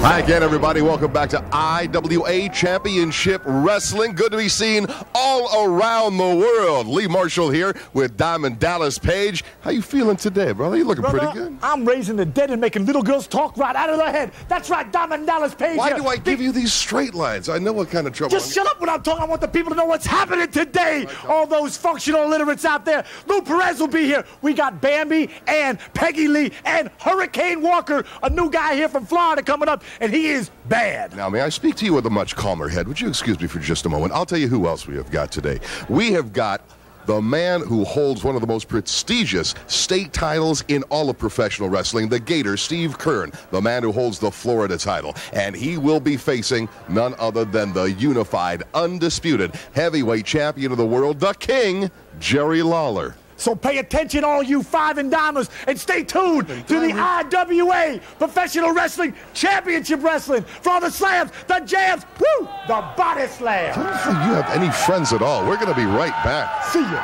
Hi again, everybody. Welcome back to IWA Championship Wrestling. Good to be seen all around the world. Lee Marshall here with Diamond Dallas Page. How you feeling today, brother? You looking pretty good. I'm raising the dead and making little girls talk right out of their head. That's right, Diamond Dallas Page. Why do I give you these straight lines? I know what kind of trouble. Just shut up when I'm talking. I want the people to know what's happening today. All those functional illiterates out there. Lou Perez will be here. We got Bambi and Peggy Lee and Hurricane Walker, a new guy here from Florida coming up, and he is bad. Now, may I speak to you with a much calmer head? Would you excuse me for just a moment? I'll tell you who else we have got today. We have got the man who holds one of the most prestigious state titles in all of professional wrestling, the Gator, Steve Kern, the man who holds the Florida title. And he will be facing none other than the unified, undisputed heavyweight champion of the world, the King, Jerry Lawler. So pay attention, all you five and dimers, and stay tuned to the IWA Professional Wrestling Championship Wrestling for all the slams, the jams, woo, the body slam. I don't think you have any friends at all. We're going to be right back. See ya.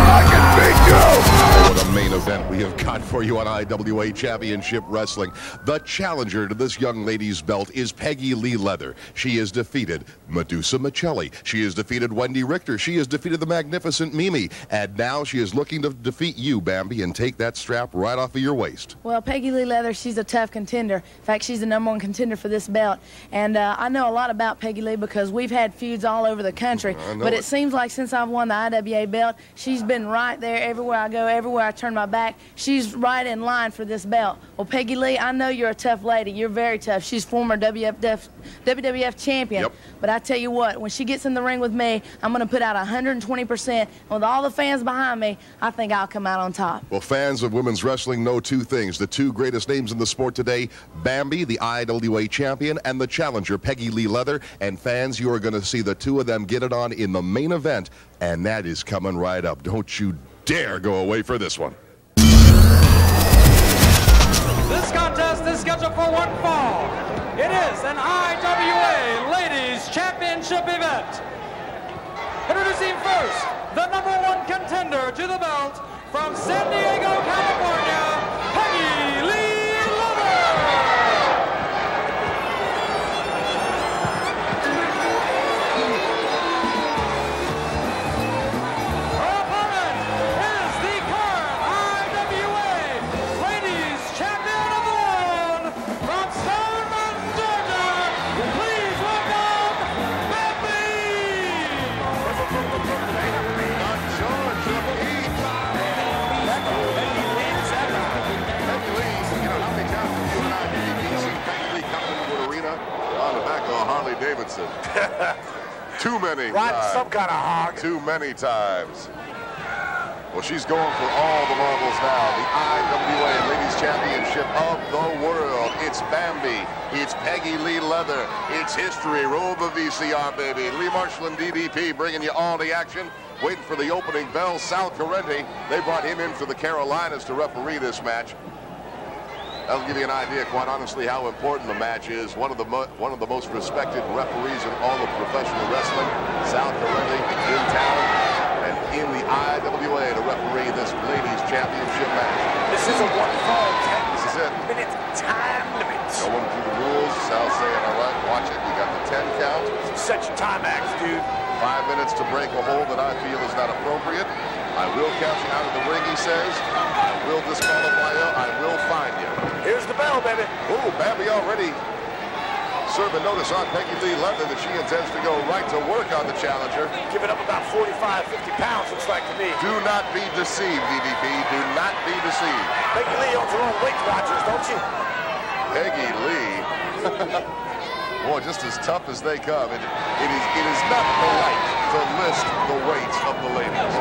I can beat you. Oh, what a main event we have got for you on IWA Championship Wrestling. The challenger to this young lady's belt is Peggy Lee Leather. She has defeated Medusa Michelli. She has defeated Wendy Richter. She has defeated the magnificent Mimi. And now she is looking to defeat you, Bambi, and take that strap right off of your waist. Well, Peggy Lee Leather, she's a tough contender. In fact, she's the #1 contender for this belt. And I know a lot about Peggy Lee because we've had feuds all over the country. But it seems like since I've won the IWA belt, she's been right there everywhere I go, everywhere I turn my back. She's right in line for this belt. Well, Peggy Lee, I know you're a tough lady. You're very tough. She's former WWF champion. Yep. But I tell you what, when she gets in the ring with me, I'm going to put out 120%. With all the fans behind me, I think I'll come out on top. Well, fans of women's wrestling know two things. The two greatest names in the sport today, Bambi, the IWA champion, and the challenger, Peggy Lee Leather. And fans, you are going to see the two of them get it on in the main event, and that is coming right up. Don't you dare go away for this one. This contest is scheduled for one fall. It is an IWA Ladies Championship event. Introducing first, the #1 contender to the belt from San Diego, California, Peggy Lee Leather. Her opponent is the current IWA Ladies Champion of the World from Stoneman, Georgia. Please welcome Bambi. On the back of a Harley Davidson. Too many Riding times. some kind of hog. Too many times. Well, she's going for all the marbles now. The IWA Ladies Championship of the world. It's Bambi. It's Peggy Lee Leather. It's history. Roll the VCR, baby. Lee Marshall and DDP bringing you all the action. Waiting for the opening bell. Sal Corrente, they brought him in for the Carolinas to referee this match. That'll give you an idea, quite honestly, how important the match is. One of the most respected referees in all of professional wrestling, Sal Corrente, in town and in the IWA to referee this ladies' championship match. This is a one-fall, 10 minute time limit. Going through the rules, Sal saying, all right, watch it. We got the 10 count. Set your time axe, dude. 5 minutes to break a hold that I feel is not appropriate. I will count you out of the ring, he says. I will disqualify you. I will fine you. Here's the bell, baby. Ooh, Bambi already serving notice on Peggy Lee Leather that she intends to go right to work on the challenger. Giving up about 45, 50 pounds, looks like to me. Do not be deceived, DDP. Do not be deceived. Peggy Lee owns her own Weight Watchers, don't you? Peggy Lee. Boy, just as tough as they come. It is not polite to list the weights of the ladies.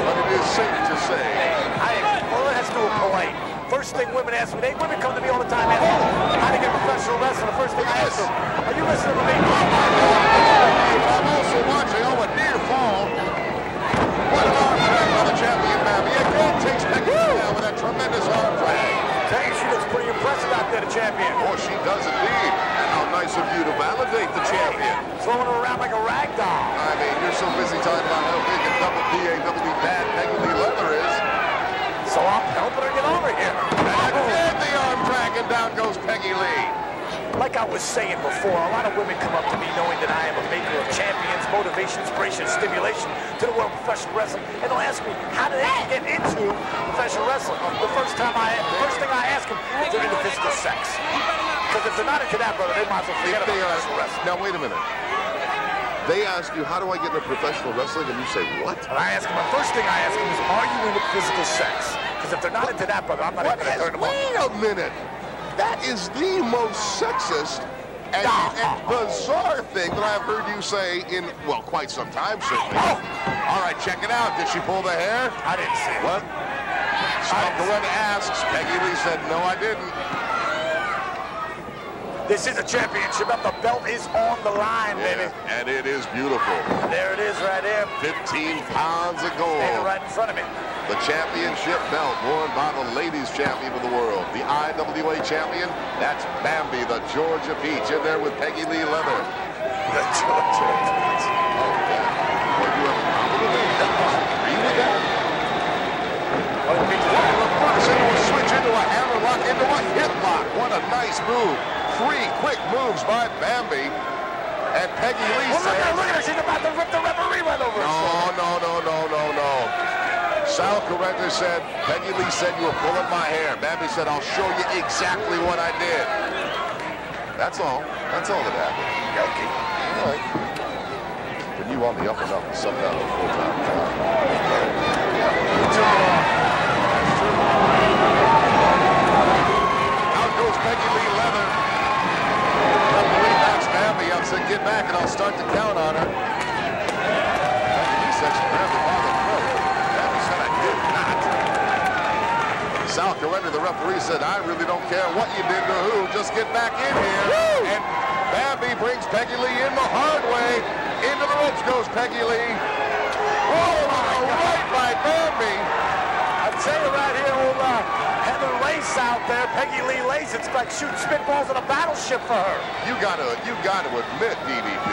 But it is safe to say. Well, it has to do with polite. First thing women ask me, women come to me all the time asking how to get professional wrestling. The first thing I ask them, are you listening to me? I'm also watching, a near fall. What an arm drag by the champion, Bambi. Again takes Peggy down with that tremendous arm drag. Tell you, she looks pretty impressive out there, the champion. Oh, she does indeed. And how nice of you to validate the champion. Throwing her around like a rag doll. I mean, you're so busy talking about how big and double PAW bad Peggy Lee Leather is. So I'm helping her get over here. And again, the arm drag, and down goes Peggy Lee. Like I was saying before, a lot of women come up to me knowing that I am a maker of champions, motivation, inspiration, stimulation to the world of professional wrestling, and they'll ask me, how did they get into professional wrestling? The first thing I ask them, if they're into physical sex. Because if they're not into that, brother, they might as well forget about professional wrestling. Now, wait a minute. They ask you, how do I get into professional wrestling? And you say, what? And I ask them, the first thing I ask them is, are you into physical sex? Because if they're not into that, brother, I'm not even going to turn them on. Wait a minute. That is the most sexist and bizarre thing that I've heard you say in, well, quite some time, certainly. Oh. All right, check it out. Did she pull the hair? I didn't see it. What? Someone asks. Peggy Lee said, no, I didn't. This is a championship. The belt is on the line, baby. And it is beautiful. There it is right there. 15 pounds of gold. Standing right in front of me. The championship belt worn by the ladies champion of the world. The IWA champion, that's Bambi, the Georgia Peach, in there with Peggy Lee Leather. The Georgia Peach. Well, you have a problem with that? Agree with that? Reverse into a switch, into a hammerlock, into a hip lock. What a nice move. 3 quick moves by Bambi. And Peggy Lee says... Look at her. She's about to rip the referee right over her. No. Sal Correnter said, Peggy Lee said you were pulling my hair. Bambi said, I'll show you exactly what I did. That's all. That's all that happened. Okay. All right. When you on the up and up, sucked out the full-time job. Out goes Peggy Lee Leather. Referee backs Bambi up, said, get back and I'll start to count on her. Peggy Lee said she grabbed her by the throat. Bambi said, I did not. Sal Correnter, the referee, said, I really don't care what you did to who, just get back in here. Woo! And Bambi brings Peggy Lee in the hard way. Into the ropes goes Peggy Lee. Oh, right by Bambi. I tell you right here, old Heather Lace out there, Peggy Lee Lace, it's like shooting spitballs on a battleship for her. You gotta admit, DDP,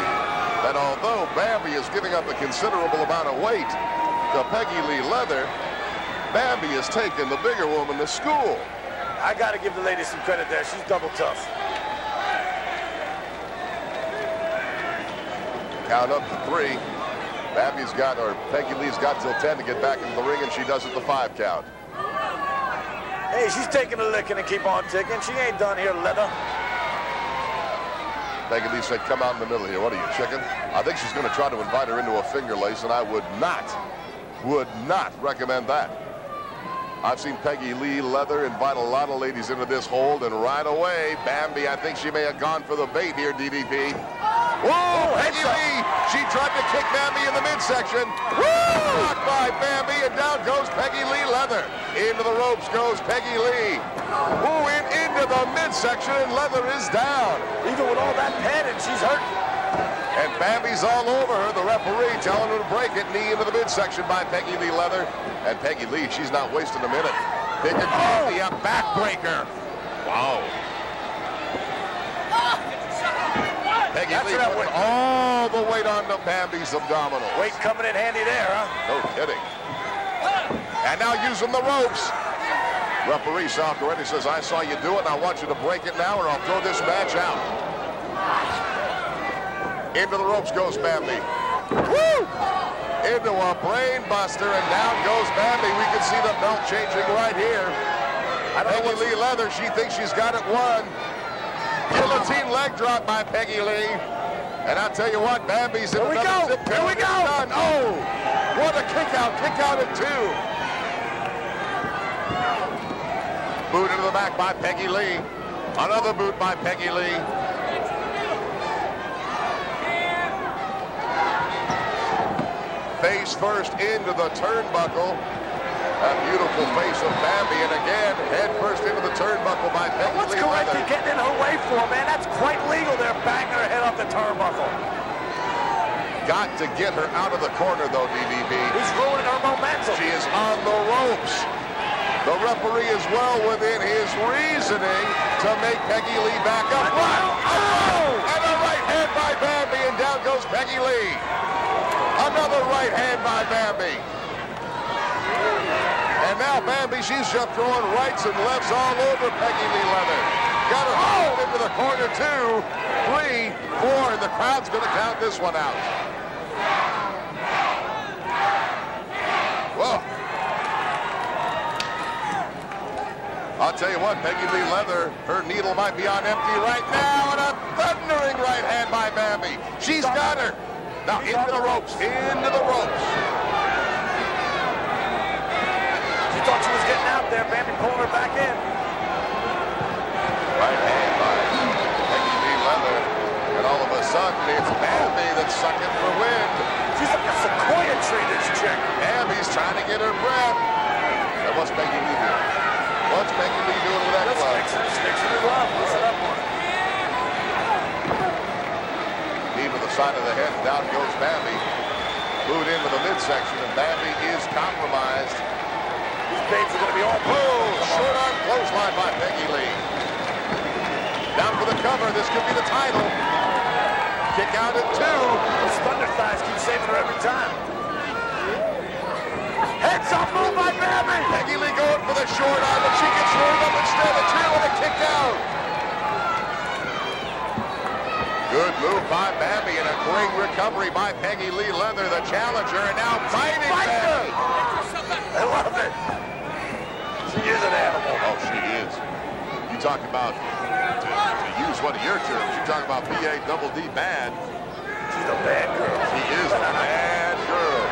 that although Bambi is giving up a considerable amount of weight to Peggy Lee Leather, Bambi is taking the bigger woman to school. I gotta give the lady some credit there. She's double tough. Count up to 3. Bambi's got, or Peggy Lee's got till 10 to get back into the ring, and she does it the 5 count. Hey, she's taking a licking and keep on ticking. She ain't done here, Leather. Peggy Lee said, come out in the middle here. What are you, chicken? I think she's going to try to invite her into a finger lace, and I would not recommend that. I've seen Peggy Lee Leather invite a lot of ladies into this hold, and right away, Bambi, I think she may have gone for the bait here, DDP. Whoa, Peggy Lee! She tried to kick Bambi in the midsection. Blocked by Bambi, and down goes Peggy Lee Leather. Into the ropes goes Peggy Lee. Who into the midsection, and Leather is down. Even with all that padding, she's hurting. And Bambi's all over her. The referee telling her to break it. Knee into the midsection by Peggy Lee Leather. And Peggy Lee, she's not wasting a minute. Picking Bambi up, backbreaker. Wow. Peggy Lee putting all the weight on the Bambi's abdominals. Weight coming in handy there, huh? No kidding. And now using the ropes. Referee Sal Correnter says, I saw you do it, and I want you to break it now, or I'll throw this match out. Into the ropes goes Bambi. Woo! Into a brain buster, and down goes Bambi. We can see the belt changing right here. Peggy Lee Leather, she thinks she's got it won. Guillotine leg drop by Peggy Lee. And I'll tell you what, Bambi's in another zip code. Here we go. Done. Oh, what a kick out at 2. Boot into the back by Peggy Lee. Another boot by Peggy Lee. Face first into the turnbuckle. A beautiful face of Bambi, and again, head first into the turnbuckle by Peggy Lee. What's Correnter getting in her way for, man? That's quite legal there, banging her head off the turnbuckle. Got to get her out of the corner, though, DDP. He's ruining her momentum. She is on the ropes. The referee is well within his reasoning to make Peggy Lee back up. Oh! And a right hand by Bambi, and down goes Peggy Lee. Another right hand by Bambi. And now Bambi, she's just throwing rights and lefts all over Peggy Lee Leather. Got her into the corner, 2, 3, 4, and the crowd's going to count this one out. Whoa. I'll tell you what, Peggy Lee Leather, her needle might be on empty right now, and a thundering right hand by Bambi. She's got her. Now into the ropes, into the ropes. She thought she was getting out there. Bambi pulling her back in. Right hand by Peggy Lee Leather, and all of a sudden it's Bambi that's sucking for wind. She's like a sequoia tree, this chick. Bambi's trying to get her breath. And what's Peggy Lee doing? What's Peggy Lee doing with that glove? Fixing her glove. Listen up on it. Knee to the side of the head, and down goes Bambi. Moved into the midsection, and Bambi is compromised. These babes are going to be all Short arm clothesline by Peggy Lee. Down for the cover. This could be the title. Kick out at 2. Those thunder thighs keep saving her every time. Heads up move by Bambi. Peggy Lee going for the short arm, but she gets rolled up instead. A 2 and a kick out. Good move by Bambi and a great recovery by Peggy Lee Leather, the challenger, and now biting Bambi. I love it. She is an animal. Oh, she is. You talk about, to use one of your terms, you talk about B-A-double-D bad. She's a bad girl. She is a bad girl.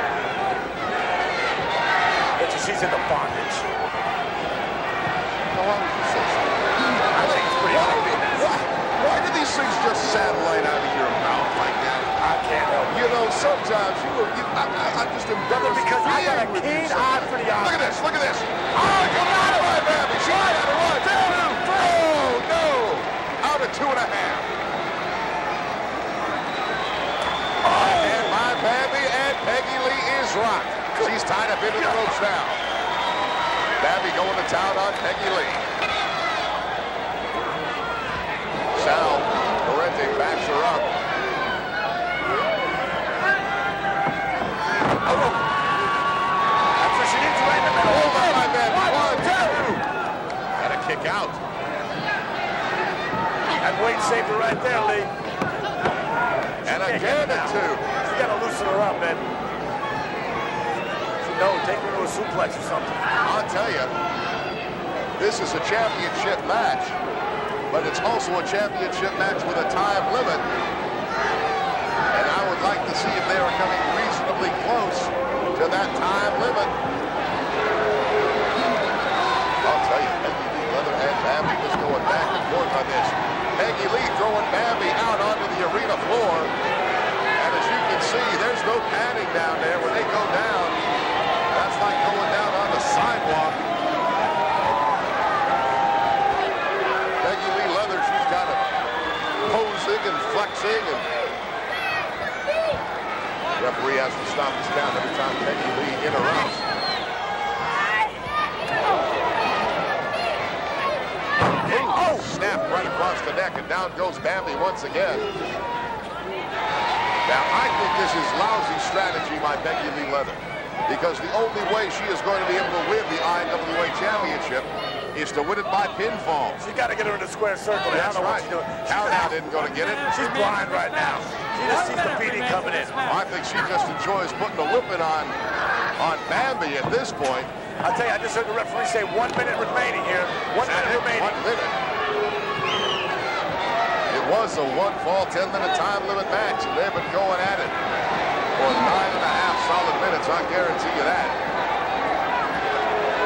She's in the bondage. How long did you say so? I think it's pretty obvious. Why do these things just satellite out of your mouth like that? I can't help it. You know, sometimes I'm just embarrassed. Because I got a keen eye for the eye. Look at this, look at this. Oh, come out of my Bambi. She got it. 1, 2, 3. Oh, no. Out at 2.5. Oh. And my Bambi and Peggy Lee is rocked. She's tied up into the ropes now. Bambi going to town on Peggy Lee. Sal Parente backs her up. That's what she needs right in the middle. Hold on, my man. 1, 2. And a kick out. That weight saved her right there, Lee. And again at 2. You got to loosen her up, man. No, take her to a suplex or something. I'll tell you, this is a championship match, but it's also a championship match with a time limit. And I would like to see if they are coming reasonably close to that time limit. I'll tell you, Peggy Lee Leather and Bambi just going back and forth on this. Peggy Lee throwing Bambi out onto the arena floor. And as you can see, there's no padding down there when they go down. That's like going down on the sidewalk. Peggy Lee Leather, she's got it posing and flexing, and the referee has to stop this count every time Peggy Lee interrupts. Oh, snap right across the neck, and down goes Bambi once again. Now, I think this is lousy strategy by Peggy Lee Leather, because the only way she is going to be able to win the IWA Championship is to win it by pinfall. She got to get her in a square circle. That's right. Countdown didn't go to get it. She's blind right now. She just sees the PD coming in. I think she just enjoys putting a whipping on Bambi at this point. I'll tell you, I just heard the referee say 1 minute remaining here. 1 minute remaining. 1 minute. It was a 1-fall, 10-minute time limit match, and they've been going at it for 9.5 solid minutes. I guarantee you that.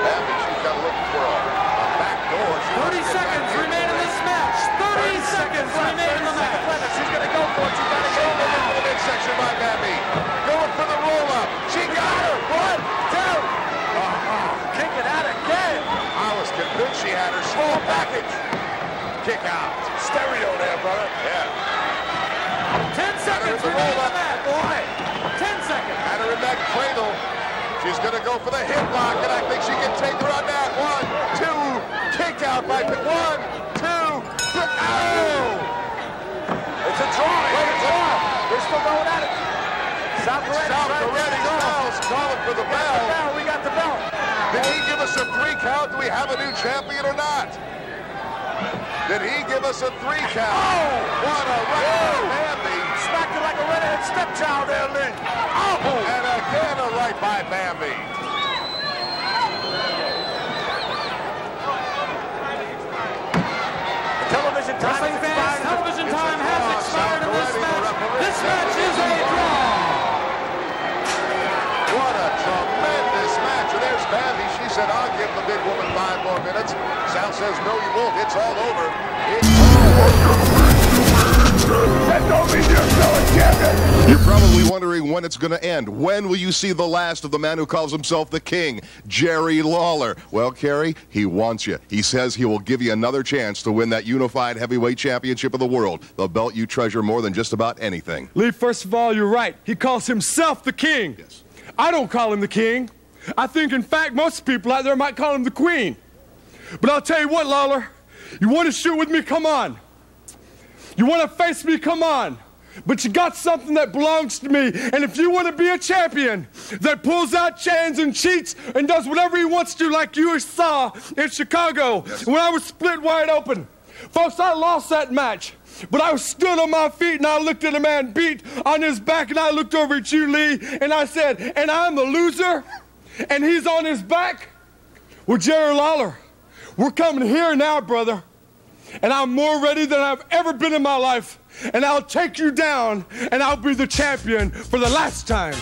Bambi, she's got looking for a back door. 30 seconds remain in this match. 30 seconds remain in the match. She's going to go for it. She's got to go for the midsection by Bambi. Going for the roll-up. She got her. 1, 2. Kicking out again. I was convinced she had her small package. Kick out. Stereo there, brother. Yeah. 10 seconds remain in the match. Boy. 10 seconds. Had her in that cradle. She's going to go for the hip lock, and I think she can take her on that. 1, 2. Kick out by 1, 2. Oh! It's a draw. It's a draw. They're still going at it. Sal Paredes calling for the bell. We got the bell. Did he give us a 3 count? Do we have a new champion or not? Did he give us a 3 count? Oh! What a right by Bambi. Smacked it like a redheaded stepchild there, Lee. Oh! And again a right by Bambi. Television time. Wrestling fans, television time has expired in this match. This match is a draw. What a tremendous match. And there's Bambi. She said, I'll give the big woman 5 more minutes. Sal says, no, you won't. It's all over. It's all over. That don't mean you're still a champion. You're probably wondering when it's going to end. When will you see the last of the man who calls himself the King, Jerry Lawler? Well, Kerry, he wants you. He says he will give you another chance to win that unified heavyweight championship of the world, the belt you treasure more than just about anything. Lee, first of all, you're right. He calls himself the King. Yes. I don't call him the King. I think, in fact, most people out there might call him the Queen. But I'll tell you what, Lawler, you want to shoot with me? Come on. You want to face me? Come on. But you got something that belongs to me. And if you want to be a champion that pulls out chains and cheats and does whatever he wants to, like you saw in Chicago, yes, when I was split wide open. Folks, I lost that match. But I stood on my feet and I looked at a man beat on his back and I looked over at you, Lee, and I said, and I'm the loser and he's on his back? Well, Jerry Lawler, we're coming here now, brother. And I'm more ready than I've ever been in my life. And I'll take you down, and I'll be the champion for the last time.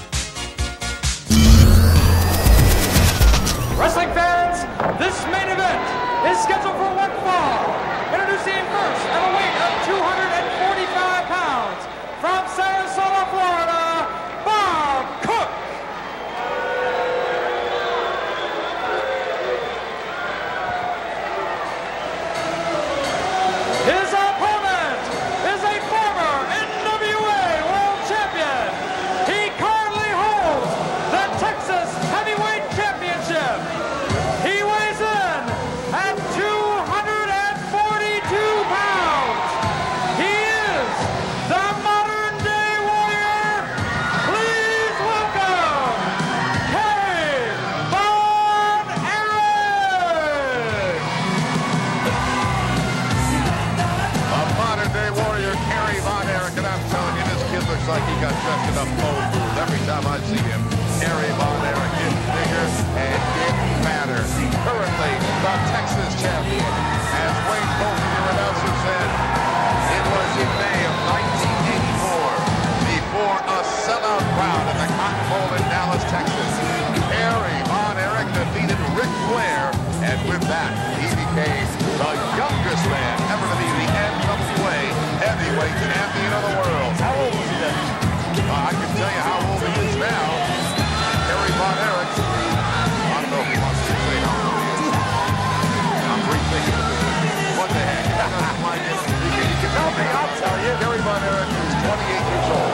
Wrestling fans, this main event is scheduled for one fall. Introducing first at a weight of 245 pounds from Sarasota, Florida, Bob Cook. His opponent is a former NWA World Champion. He currently holds the Texas Heavyweight Championship. He weighs in at 242 pounds. He is the modern day warrior. Please welcome Kerry Von Erich. A modern-day warrior, Kerry Von Erich, and I'm telling you, this kid looks like he got just enough bone food. Every time I see him, Kerry Von Erich gets bigger and gets fatter. Currently, the Texas champion. As Wayne Bolton, your announcer, said, it was in May of 1984, before a sellout crowd at the Cotton Bowl in Dallas, Texas. Kerry Von Erich defeated Ric Flair, and with that, he became the youngest man ever to be the NWA heavyweight champion of the world. How old was he then? I can tell you how old he is now. Kerry Von Erich. I don't know if he wants to say how old he is. I'm rethinking it. What the heck? He doesn't like it. You can tell me, I'll tell you. Kerry Von Erich is 28 years old.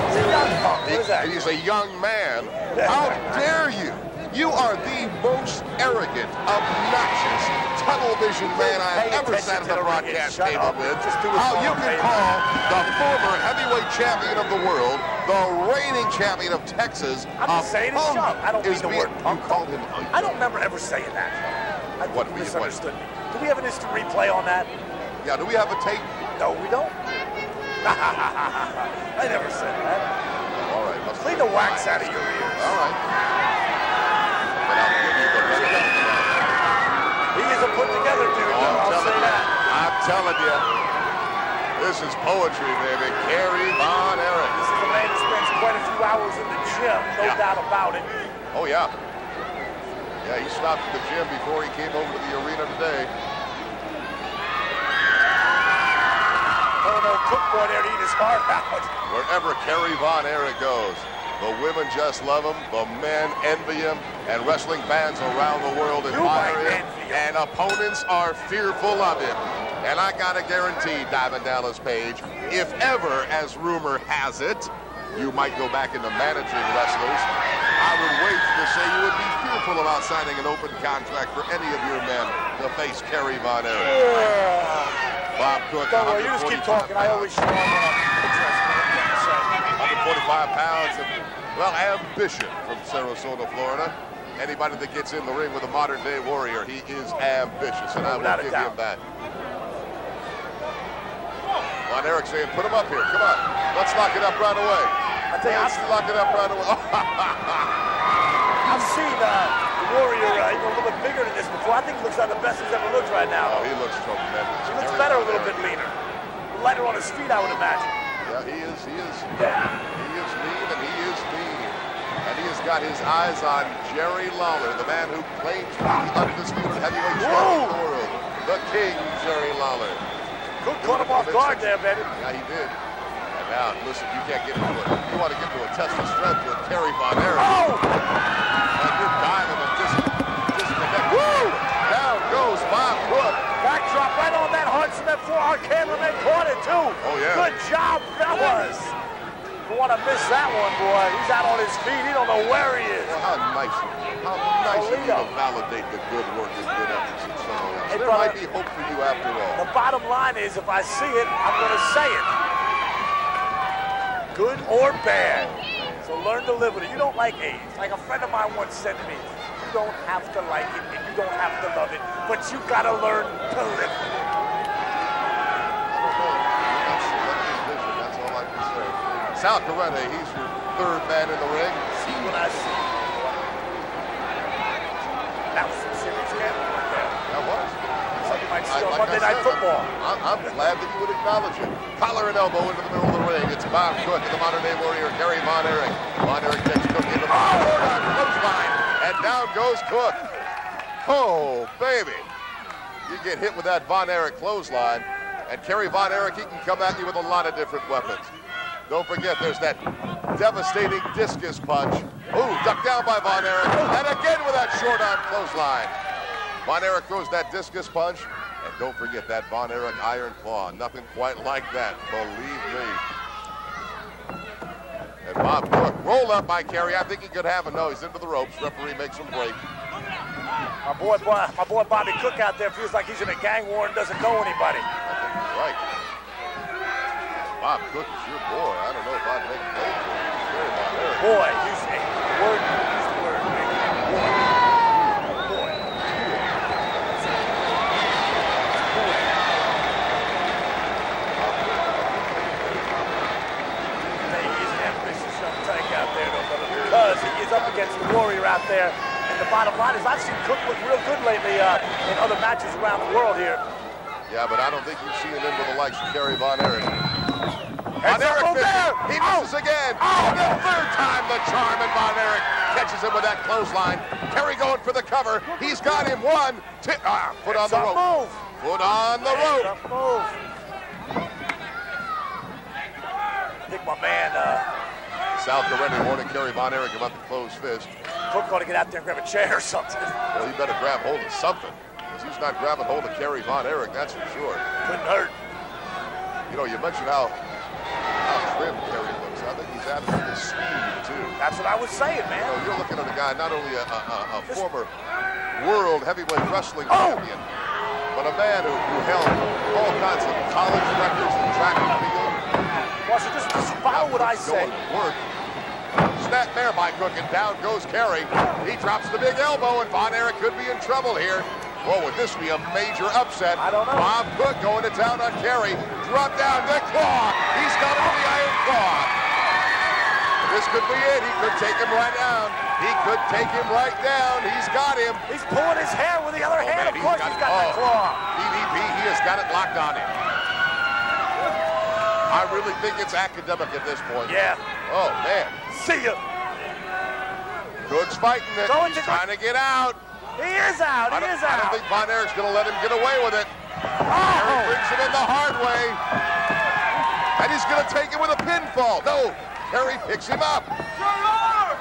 He's a young punk. What is that? And he's a young man. How dare you? You are the most arrogant, obnoxious, tunnel vision man I've ever sat at the broadcast table with. How you can call the former heavyweight champion of the world, the reigning champion of Texas, I'm just saying it's shut. I don't mean the word punk. You called him I don't remember ever saying that. I What, think you misunderstood me. Do we have an instant replay on that? Yeah, do we have a tape? No, we don't. I never said that. All right. Clean the wax out of your ears. All right. But I'll give you the benefit of the doubt. He is a put-together dude, Oh, though, I'll say that. I'm telling you. This is poetry, baby. Kerry Von Erich. This is a man who spends quite a few hours in the gym, no doubt about it. Oh, yeah. Yeah, he stopped at the gym before he came over to the arena today. Oh, no, Cook boy there to eat his heart out. Wherever Kerry Von Erich goes, the women just love him, the men envy him, and wrestling fans around the world admire him, and opponents are fearful of him. And I gotta guarantee, Diamond Dallas Page, if ever, as rumor has it, you might go back into managing wrestlers, I would wait to say you would be fearful about signing an open contract for any of your men to face Kerry Von Erich. Bob Cook, Don't worry, you just keep talking. I always show up when I'm interested in what you say. 145 pounds of, well, ambition from Sarasota, Florida. Anybody that gets in the ring with a modern-day warrior, he is ambitious, and I will give him that. Von Erich saying, put him up here. Come on. Let's lock it up right away. I tell you, let's lock it up right away. I've seen the Warrior even a little bit bigger than this before. I think he looks like the best he's ever looked right now. Oh, he looks tremendous. He looks better, a little bit leaner. Lighter on his feet, I would imagine. Yeah, he is. He is lean and he is mean. And he has got his eyes on Jerry Lawler, the man who claims to be the undisputed heavyweight champion of the world. The King, Jerry Lawler. Good caught him off guard there, baby. Yeah, he did. And now, listen, you can't get into it. You want to get to a test of strength with Kerry Von Erich. Oh! And you're diving and disconnecting. Woo! Down goes Bob Cook. Backdrop right on that Hudson. That our cameraman caught it, too. Oh, yeah. Good job, fellas. Don't want to miss that one, boy. He's out on his feet. He don't know where he is. Well, how nice of you to validate the good work and good efforts of someone else. Hey, there might be hope for you after all. The bottom line is, if I see it, I'm going to say it. Good or bad. So learn to live with it. You don't like AIDS. Like a friend of mine once said to me, you don't have to like it and you don't have to love it, but you got to learn to live with it. That's all I can say. Sal Corrente, he's your third man in the ring. See what I see. That was some serious gambling right there. That was. Like you might see on Like Monday Night Football. I'm glad that you would acknowledge it. Collar and elbow into the middle of the ring. It's Bob Cook and the modern-day warrior, Kerry Von Erich. Von Erich takes Cook into the clothesline, and down goes Cook. Oh, baby. You get hit with that Von Erich clothesline, and Kerry Von Erich, he can come at you with a lot of different weapons. Don't forget, there's that devastating discus punch. Ooh, ducked down by Von Erich, and again with that short arm clothesline. Von Erich throws that discus punch, and don't forget that Von Erich iron claw. Nothing quite like that, believe me. And Bob Cook, rolled up by Kerry. I think he could have a no. He's into the ropes. Referee makes him break. My boy Bobby Cook out there feels like he's in a gang war and doesn't know anybody. I think he's right. Bob Cook is your boy. I don't know if I'd make a play for him. Kerry Von Erich. Boy, use the word, baby. Boy. Because he is up against the Warrior out there. And the bottom line is I've seen Cook look real good lately in other matches around the world here. Yeah, but I don't think you've seen him with the likes of Kerry Von Erich. Von Von Erich misses. He misses again. Oh, the third time the charm, and Von Erich catches him with that clothesline. Kerry going for the cover. He's got him one. Foot on the rope. Move. Foot on the rope. Move. I think my man... Sal Corrente warning Kerry Von Erich about the closed fist. Cook ought to get out there and grab a chair or something. Well, he better grab hold of something, because he's not grabbing hold of Kerry Von Erich, that's for sure. Couldn't hurt. You know, you mentioned how trim Kerry looks. I think he's added to his speed, too. That's what I was saying, man. You know, you're looking at a guy, not only a former world heavyweight wrestling champion, but a man who held all kinds of college records in track and field. Well, so just follow what I say. Snap there by Cook, and down goes Kerry. He drops the big elbow, and Von Erich could be in trouble here. Well, would this be a major upset? I don't know. Bob Cook going to town on Kerry. Drop down the claw. He's got him with the iron claw. This could be it. He could take him right down. He could take him right down. He's got him. He's pulling his hair with the other hand. Man, Of course he's got that claw. DDP, he has got it locked on him. I really think it's academic at this point. Yeah. Oh, man. See ya. Cook's fighting it. He's trying to get out. He is out. He is out. I don't think Von Erich's going to let him get away with it. Oh. Kerry brings him in the hard way. And he's going to take it with a pinfall. No. Kerry picks him up. Jerry Lawler!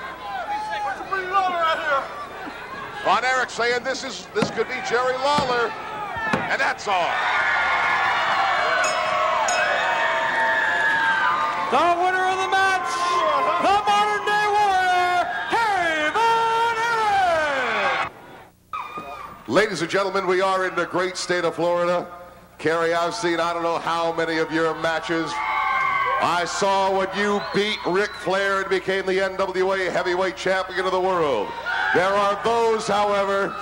Where's the pretty Lawler out here? Von Erich saying this could be Jerry Lawler. And that's all. The winner of the match, the modern-day warrior, Kerry Von Erich. Ladies and gentlemen, we are in the great state of Florida. Kerry, I've seen I don't know how many of your matches. I saw when you beat Ric Flair and became the NWA heavyweight champion of the world. There are those, however,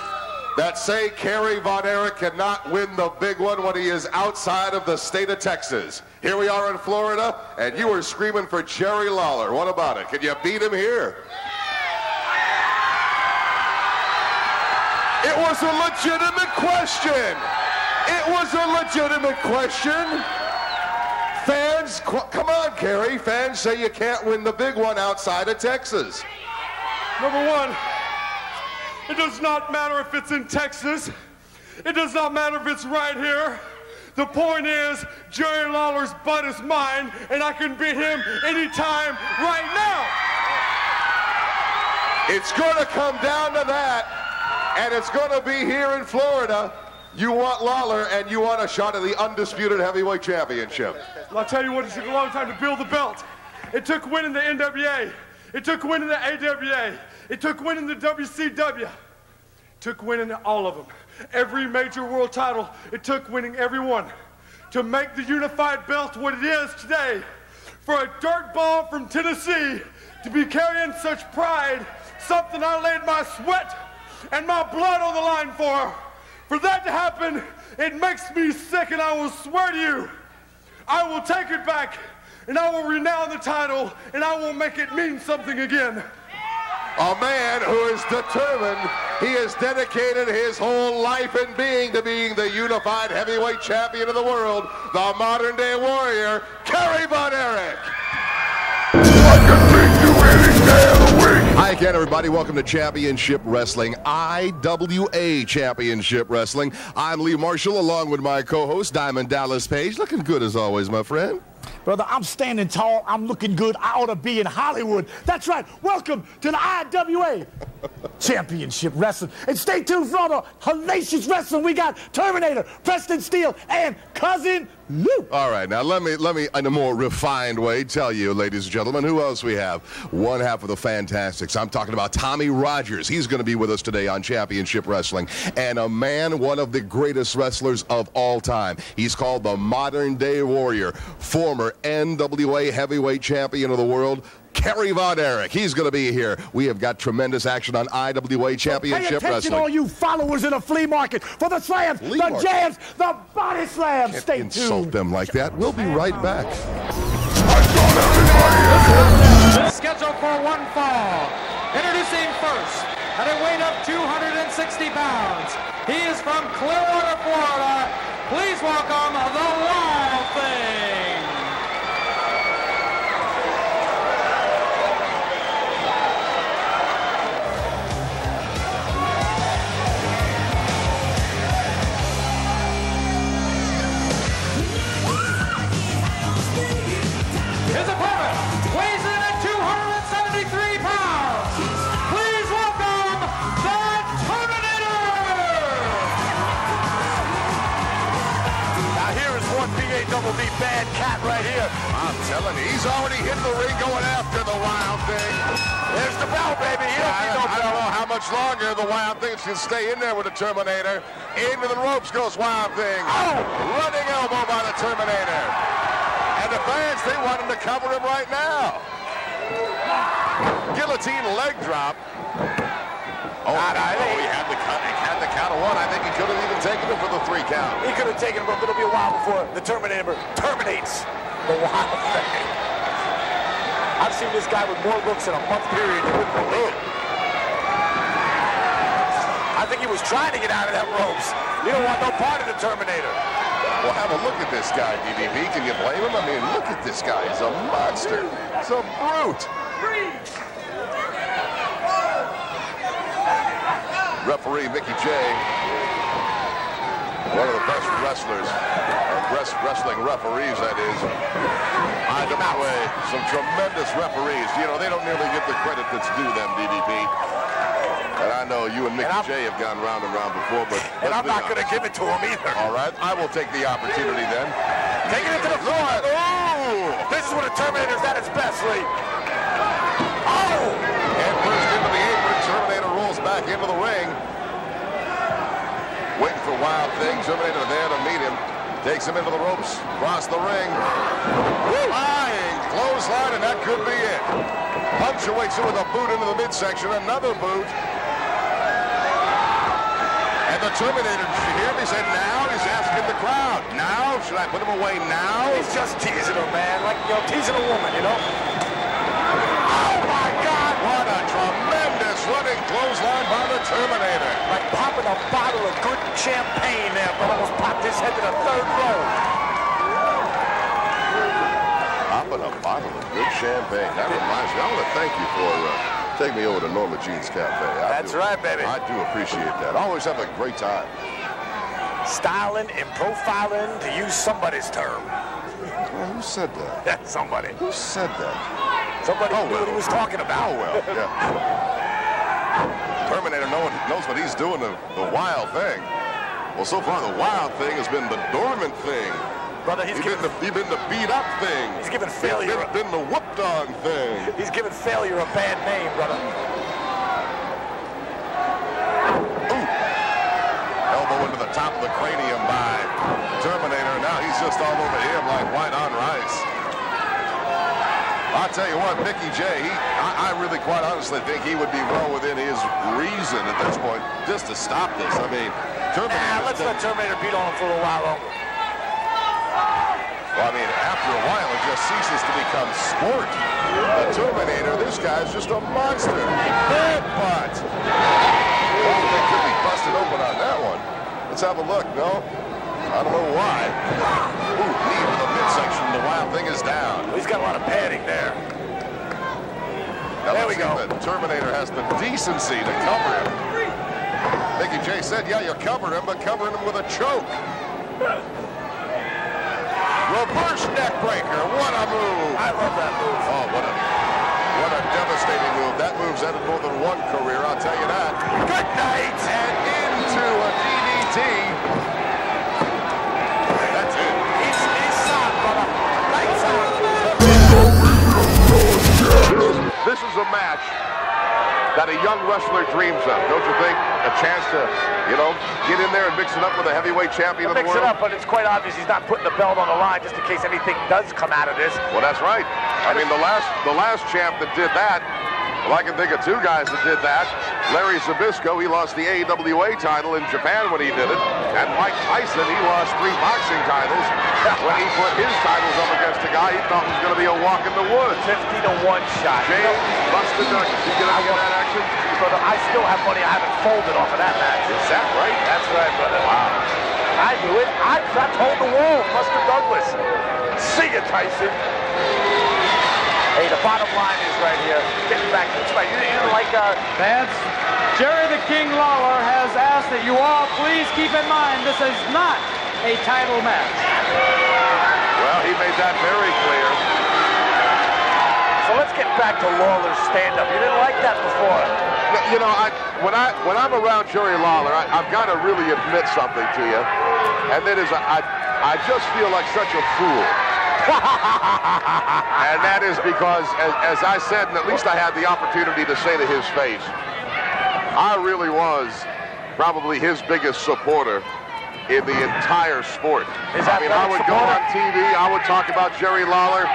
that say Kerry Von Erich cannot win the big one when he is outside of the state of Texas. Here we are in Florida, and you were screaming for Jerry Lawler. What about it? Can you beat him here? It was a legitimate question. It was a legitimate question. Fans, come on, Kerry. Fans say you can't win the big one outside of Texas. Number one, it does not matter if it's in Texas. It does not matter if it's right here. The point is, Jerry Lawler's butt is mine, and I can beat him anytime right now. It's going to come down to that, and it's going to be here in Florida. You want Lawler, and you want a shot at the undisputed heavyweight championship. Well, I'll tell you what, it took a long time to build the belt. It took winning the NWA. It took winning the AWA. It took winning the WCW. It took winning all of them. Every major world title, it took winning every one. To make the unified belt what it is today, for a dirtball from Tennessee to be carrying such pride, something I laid my sweat and my blood on the line for that to happen, it makes me sick, and I will swear to you, I will take it back, and I will renown the title, and I will make it mean something again. A man who is determined, he has dedicated his whole life and being to being the unified heavyweight champion of the world, the modern day warrior, Kerry Von Erich. Hi again, everybody. Welcome to Championship Wrestling, IWA Championship Wrestling. I'm Lee Marshall, along with my co-host, Diamond Dallas Page. Looking good as always, my friend. Brother, I'm standing tall. I'm looking good. I ought to be in Hollywood. That's right. Welcome to the IWA Championship Wrestling. And stay tuned for all the hellacious wrestling. We got Terminator, Preston Steele, and Cousin Lou. All right, now let me, in a more refined way, tell you, ladies and gentlemen, who else we have. One half of the Fantastics. I'm talking about Tommy Rogers. He's going to be with us today on Championship Wrestling. And a man, one of the greatest wrestlers of all time. He's called the Modern Day Warrior, former NWA Heavyweight Champion of the World, Kerry Von Erich. He's going to be here. We have got tremendous action on IWA Championship Wrestling. Pay attention, all you followers in the flea market, for the slams, the jams, the body slams. Stay tuned. Insult them like that. We'll be right back. Scheduled for one fall. Introducing first, at a weight of 260 pounds. He is from Clearwater, Florida. Please welcome the Wild Thing. His opponent weighs in at 273 pounds. Please welcome the Terminator. Now here is one B-A-double-D bad cat right here. I'm telling you, he's already hit the ring going after the Wild Thing. There's the bell, baby. I don't know how much longer the Wild Thing can stay in there with the Terminator. Into the ropes goes Wild Thing. Oh! Running elbow by the Terminator. And the fans, they want him to cover him right now. Guillotine leg drop. Oh, he had the count of one. I think he could have even taken him for the 3 count. He could have taken him, but it'll be a while before the Terminator terminates the Wild Thing. I've seen this guy with more looks in a month period. You wouldn't believe it. I think he was trying to get out of that ropes. You don't want no part of the Terminator. Well, have a look at this guy, DDP. Can you blame him? I mean, look at this guy. He's a monster. He's a brute. Referee Mickey J, one of the best wrestlers, or best wrestling referees, that is. IWA, some tremendous referees. You know, they don't nearly get the credit that's due them, DDP. And I know you and Mickey J have gone round and round before, but... And I'm not going to give it to him either. All right, I will take the opportunity then. Taking it to the floor. Oh! This is when a Terminator's at its best, Lee. Oh! And first into the apron, Terminator rolls back into the ring. Waiting for Wild Thing. Terminator there to meet him. Takes him into the ropes, across the ring. Flying clothesline, and that could be it. Punctuates it with a boot into the midsection, another boot. the Terminator, did you hear me? He said now. He's asking the crowd. Now? Should I put him away now? He's just teasing her, man. Like, you know, teasing a woman, you know? Oh, my God! What a tremendous running clothesline by the Terminator. Like popping a bottle of good champagne there, but almost popped his head to the third row. Popping a bottle of good champagne. That reminds me, I want to thank you for taking me over to Norma Jean's Cafe. That's right, baby. I do appreciate that. Always have a great time. Styling and profiling, to use somebody's term. Well, who said that? That's somebody. Who said that? Somebody knew what he was talking about. Oh, well, yeah. Terminator knows what he's doing, the wild thing. Well, so far, the wild thing has been the dormant thing. Brother, he's been the beat-up thing. He's given failure. He's been the whoop-dog thing. He's given failure a bad name, brother. Ooh. Elbow into the top of the cranium by Terminator. Now he's just all over him like white on rice. I'll tell you what, Mickey J, I really quite honestly think he would be well within his reason at this point just to stop this. I mean, Terminator. Let's let Terminator beat on him for a little while longer. Well, I mean, after a while, it just ceases to become sport. The Terminator, this guy's just a monster. Headbutt. Oh, they could be busted open on that one. Let's have a look. No, I don't know why. Ooh, knee to the midsection. The wild thing is down. He's got a lot of padding there. Now, there we go. The Terminator has the decency to cover him. Mickey J said, yeah, you cover him, but covering him with a choke. Reverse neck breaker. What a move. I love that move. Oh, what a devastating move. That move's ended more than one career, I'll tell you that. Good night. And into a DDT. That's it. He's sound, brother. Lights out. This is a match that a young wrestler dreams of, don't you think? A chance to, you know, get in there and mix it up with a heavyweight champion of the world. Mix it up, but it's quite obvious he's not putting the belt on the line just in case anything does come out of this. Well, that's right. I mean, the last champ that did that, well, I can think of two guys that did that. Larry Zbyszko, he lost the AWA title in Japan when he did it. And Mike Tyson, he lost 3 boxing titles when he put his titles up against a guy he thought was going to be a walk in the woods. 50-1 shot. James Buster Douglas, you get any of that action? Brother, I still have money I haven't folded off of that match. Is that right? That's right, brother. Wow. I knew it. I told the world, Buster Douglas. See you, Tyson. Hey, the bottom line is right here. Getting back to this fight. You didn't like Vance, Jerry the King Lawler has asked that you all please keep in mind this is not a title match. Well, he made that very clear. So let's get back to Lawler's stand-up. You didn't like that before. You know, when I'm around Jerry Lawler, I've got to really admit something to you, and that is I just feel like such a fool. And that is because, as I said, and at least I had the opportunity to say to his face, I really was probably his biggest supporter in the entire sport. I mean, I would go on TV, I would talk about Jerry Lawler,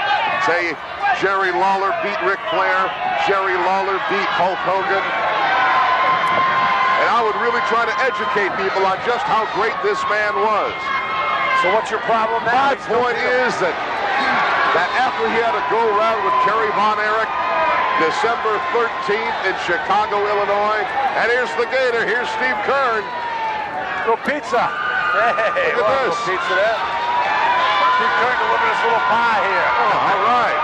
say Jerry Lawler beat Ric Flair, Jerry Lawler beat Hulk Hogan. And I would really try to educate people on just how great this man was. So what's your problem now? My point is that after he had to go around with Kerry Von Erich, December 13th in Chicago, Illinois, and here's the Gator, here's Steve Kern. Little pizza. Hey, look at this. Pizza there. Steve Kern delivering us a little pie here. Oh, all right.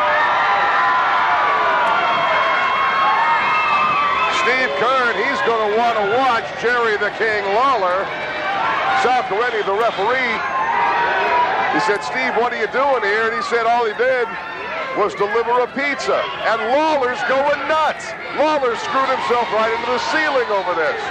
Steve Kern, he's going to want to watch Jerry the King Lawler. Sal Corretti, the referee, he said, Steve, what are you doing here? And he said all he did was deliver a pizza. And Lawler's going nuts. Lawler screwed himself right into the ceiling over this.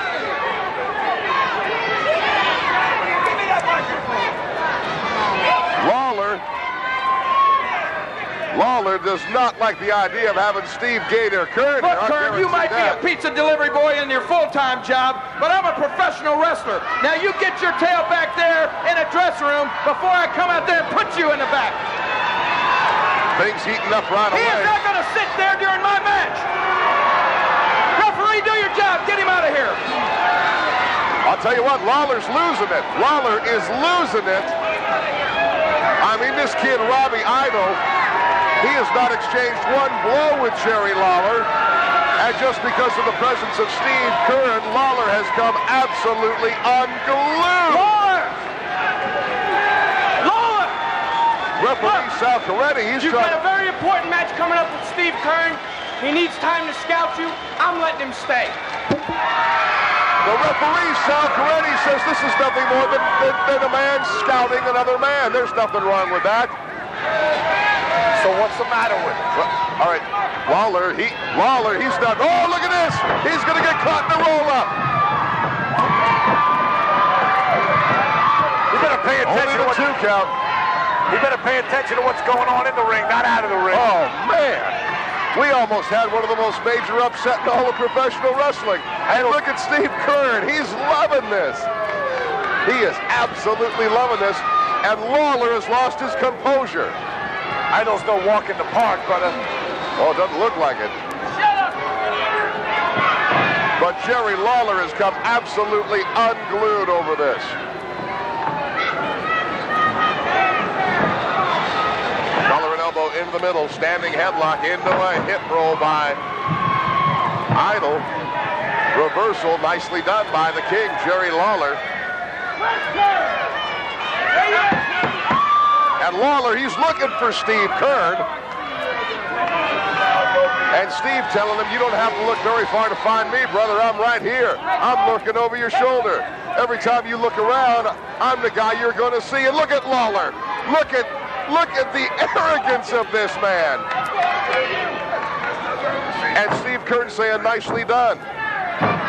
Lawler does not like the idea of having Steve Gator Kern. Look, Kern, you might be a pizza delivery boy in your full-time job, but I'm a professional wrestler. Now you get your tail back there in a dressing room before I come out there and put you in the back. Things heating up right away. He is not going to sit there during my match. Referee, do your job. Get him out of here. I'll tell you what, Lawler's losing it. Lawler is losing it. I mean, this kid, Robbie Idol, he has not exchanged one blow with Jerry Lawler. And just because of the presence of Steve Kern, Lawler has come absolutely unglued. Lawler! Lawler! Referee Sal Coretti, he's You've trying got a very important match coming up with Steve Kern. He needs time to scout you. I'm letting him stay. The referee, Sal Coretti, says this is nothing more than a man scouting another man. There's nothing wrong with that. So what's the matter with it? Well, all right, Lawler, he's done. Oh, look at this. He's going to get caught in the roll-up. You better pay attention to Only the 2 count. You better pay attention to what's going on in the ring, not out of the ring. Oh, man. We almost had one of the most major upset in all of professional wrestling. And look at Steve Kern. He's loving this. He is absolutely loving this. And Lawler has lost his composure. Idol's no walk in the park, brother. Oh, it doesn't look like it. But Jerry Lawler has come absolutely unglued over this. Collar and elbow in the middle, standing headlock into a hip roll by Idol. Reversal nicely done by the King, Jerry Lawler. And Lawler, he's looking for Steve Kern. And Steve telling him, you don't have to look very far to find me, brother. I'm right here. I'm looking over your shoulder. Every time you look around, I'm the guy you're going to see. And look at Lawler. Look at the arrogance of this man. And Steve Kern saying, nicely done.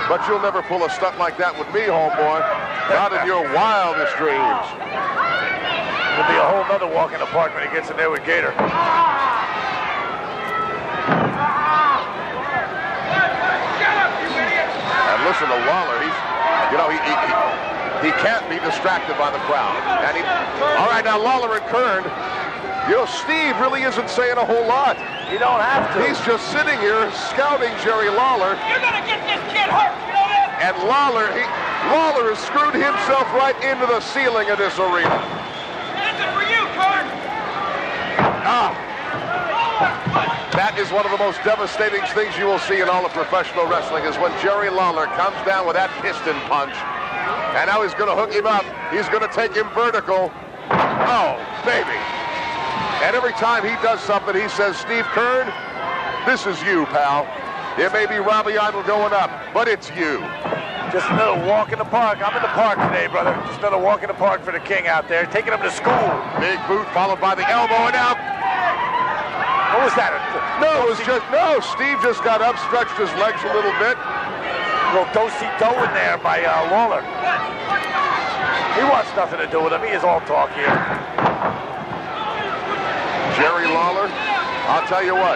But you'll never pull a stunt like that with me, homeboy. Not in your wildest dreams. It'll be a whole nother walk in the park when he gets in there with Gator. And listen to Lawler. He can't be distracted by the crowd. And all right, now Lawler and Kern. Steve really isn't saying a whole lot. You don't have to. He's just sitting here scouting Jerry Lawler. You're going to get this kid hurt, you know that? And Lawler has screwed himself right into the ceiling of this arena. This is for you, Kern. That is one of the most devastating things you will see in all of professional wrestling is when Jerry Lawler comes down with that piston punch. And now he's going to hook him up. He's going to take him vertical. Oh, baby. And every time he does something, he says, Steve Kern, this is you, pal. It may be Robbie Idol going up, but it's you. Just another walk in the park. I'm in the park today, brother. Just another walk in the park for the King out there, taking him to school. Big boot followed by the elbow and out. What was that? Steve just got up, stretched his legs a little bit. A little do-si-do in there by Lawler. He wants nothing to do with him. He is all talk here. Jerry Lawler, I'll tell you what.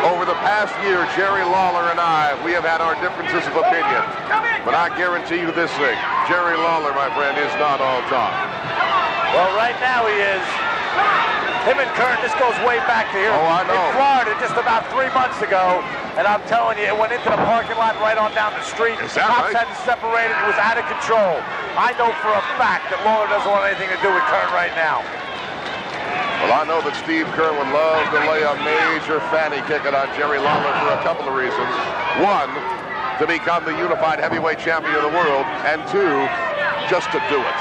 Over the past year, Jerry Lawler and we have had our differences of opinion. But I guarantee you this thing, Jerry Lawler, my friend, is not all talk. Well, right now he is. Him and Kern, this goes way back to here. Oh, I know. In Florida just about 3 months ago. And I'm telling you, it went into the parking lot right on down the street. Is that Cops right? hadn't separated. It was out of control. I know for a fact that Lawler doesn't want anything to do with Kern right now. Well, I know that Steve Kern would love to lay a major fanny kicking on Jerry Lawler for a couple of reasons. One, to become the unified heavyweight champion of the world. And two, just to do it.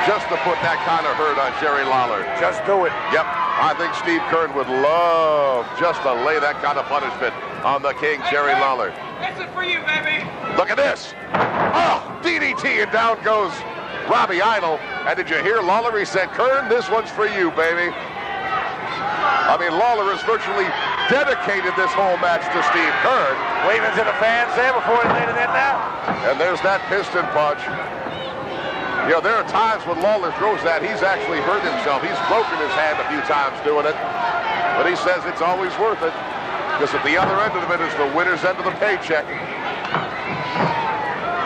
Just to put that kind of hurt on Jerry Lawler. Just do it. Yep. I think Steve Kern would love just to lay that kind of punishment on the King, Jerry Lawler. This is for you, baby. Look at this. Oh, DDT, and down goes Robbie Idol. And did you hear Lawler? He said, Kern, this one's for you, baby. I mean, Lawler has virtually dedicated this whole match to Steve Kern. Waving to the fans there before he laid it in now. And there's that piston punch. You know, there are times when Lawler throws that, he's actually hurt himself. He's broken his hand a few times doing it. But he says it's always worth it. Because at the other end of it is the winner's end of the paycheck.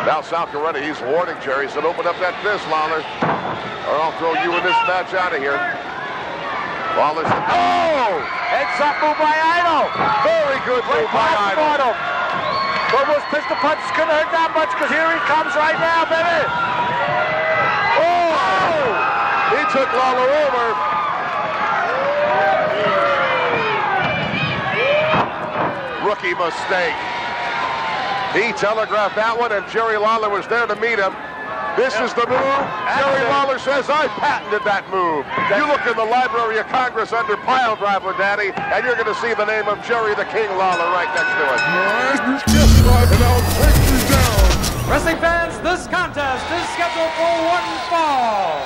Now Sal Coretti, he's warning Jerry. He said, open up that fist, Lawler, or I'll throw you in this match out of here. Lawler said, oh! Heads up move by Idol. Very good move by Idol. Those pistol punches couldn't hurt that much because here he comes right now, baby. Oh! He took Lawler over. Rookie mistake. He telegraphed that one, and Jerry Lawler was there to meet him. This is the move. Jerry Lawler says, I patented that move. You look in the Library of Congress under pile driver, Daddy, and you're going to see the name of Jerry the King Lawler right next to it. And I'll take you down. Wrestling fans, this contest is scheduled for one fall.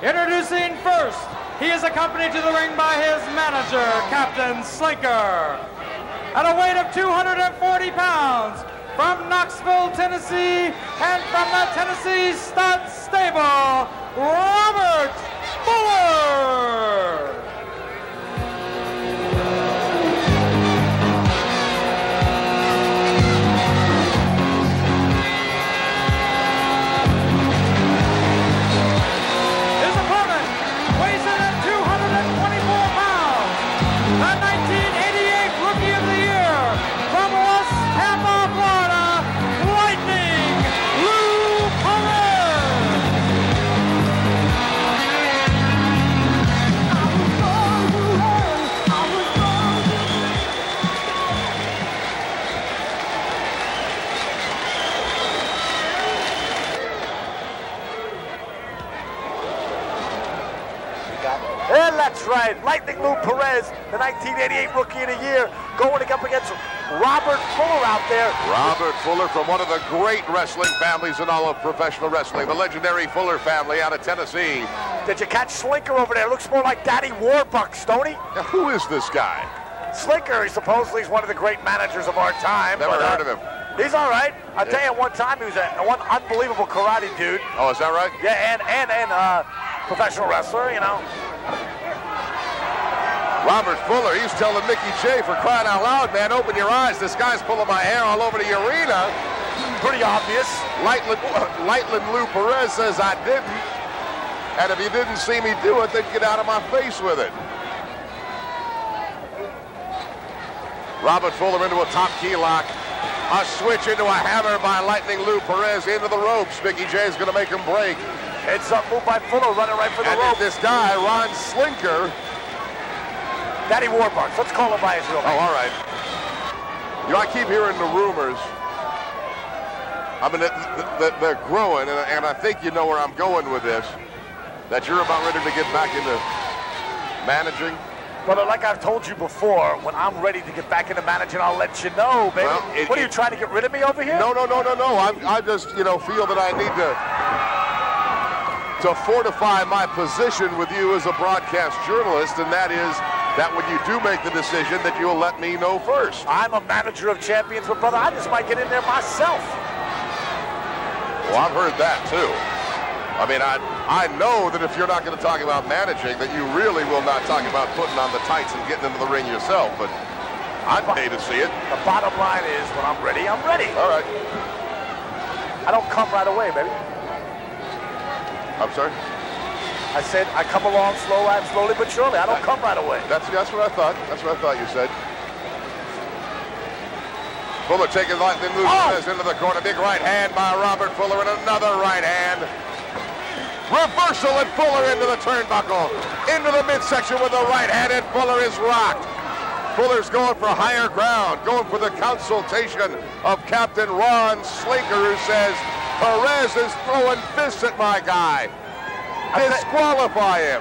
Introducing first, he is accompanied to the ring by his manager, Captain Slinker. At a weight of 240 pounds, from Knoxville, Tennessee, and from the Tennessee Stud Stable, Robert Fuller. His opponent weighs in at 224 pounds, the 1988 Rookie of the Year from West Tampa, Florida, Lightning Lou Perez. And that's right, Lightning Lou Perez, the 1988 Rookie of the Year, going up against Robert Fuller out there. Robert Fuller from one of the great wrestling families in all of professional wrestling, the legendary Fuller family out of Tennessee. Did you catch Slinker over there? Looks more like Daddy Warbucks, don't he? Now, who is this guy? Slinker, supposedly is one of the great managers of our time. Never heard of him. He's all right. I'll tell you, one time he was one unbelievable karate dude. Oh, is that right? Yeah, and professional wrestler, you know. Robert Fuller, he's telling Mickey J, for crying out loud, man, open your eyes. This guy's pulling my hair all over the arena. Pretty obvious. Lightland Lou Perez says I didn't. And if you didn't see me do it, then get out of my face with it. Robert Fuller into a top key lock. A switch into a hammer by Lightning Lou Perez into the ropes. Mickey J is going to make him break. Heads up move by Fuller, running right for the rope. This guy, Ron Slinker. Daddy Warbucks, let's call him by his real name. Oh, all right. You know, I keep hearing the rumors. I mean, they're growing, and I think you know where I'm going with this, that you're about ready to get back into managing. Brother, like I've told you before, when I'm ready to get back into managing, I'll let you know, baby. Well, what are you trying to get rid of me over here? No. I just, feel that I need to fortify my position with you as a broadcast journalist, and that is that when you do make the decision, that you'll let me know first. I'm a manager of champions, but brother, I just might get in there myself. Well, I've heard that too. I mean, I know that if you're not going to talk about managing, that you really will not talk about putting on the tights and getting into the ring yourself, but I'd pay to see it. The bottom line is, when I'm ready, I'm ready. All right. I don't come right away, baby. I'm sorry? I said I come along slowly but surely. I don't come right away. That's what I thought. That's what I thought you said. Fuller taking Lightning Lou Perez into the corner. Big right hand by Robert Fuller, and another right hand. Reversal, and Fuller into the turnbuckle. Into the midsection with the right hand, and Fuller is rocked. Fuller's going for higher ground, going for the consultation of Captain Ron Slinker, who says, Perez is throwing fists at my guy. Disqualify him.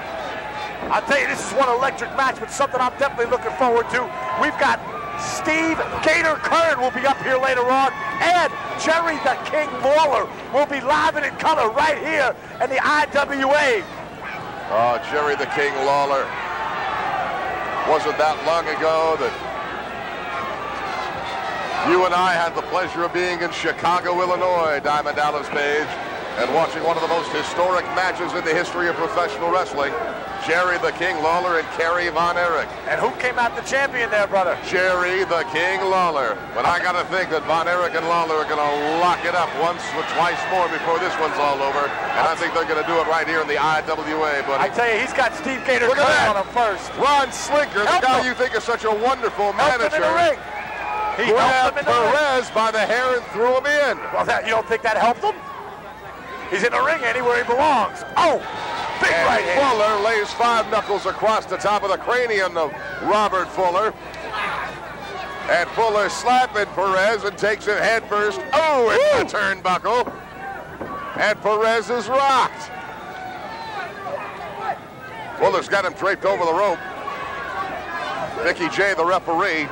I'll tell you, this is one electric match, but something I'm definitely looking forward to. We've got Steve Gator Kern will be up here later on, and Jerry the King Lawler will be live and in color right here in the IWA. Oh, Jerry the King Lawler. Wasn't that long ago that you and I had the pleasure of being in Chicago, Illinois, Diamond Dallas Page, and watching one of the most historic matches in the history of professional wrestling, Jerry the King Lawler and Kerry Von Erich. And who came out the champion there, brother? Jerry the King Lawler. But I got to think that Von Erich and Lawler are going to lock it up once or twice more before this one's all over. And I think they're going to do it right here in the IWA, buddy. I tell you, he's got Steve Gator on him first. Ron Slinker, the guy you think is such a wonderful manager. In the ring. grabbed Perez by the hair and threw him in. Well, you don't think that helped him? He's in the ring anywhere he belongs. Oh, big right hand. Fuller lays 5 knuckles across the top of the cranium of Robert Fuller. And Fuller slapping Perez and takes it head first. Oh, it's the turnbuckle. And Perez is rocked. Fuller's got him draped over the rope. Mickey J, the referee,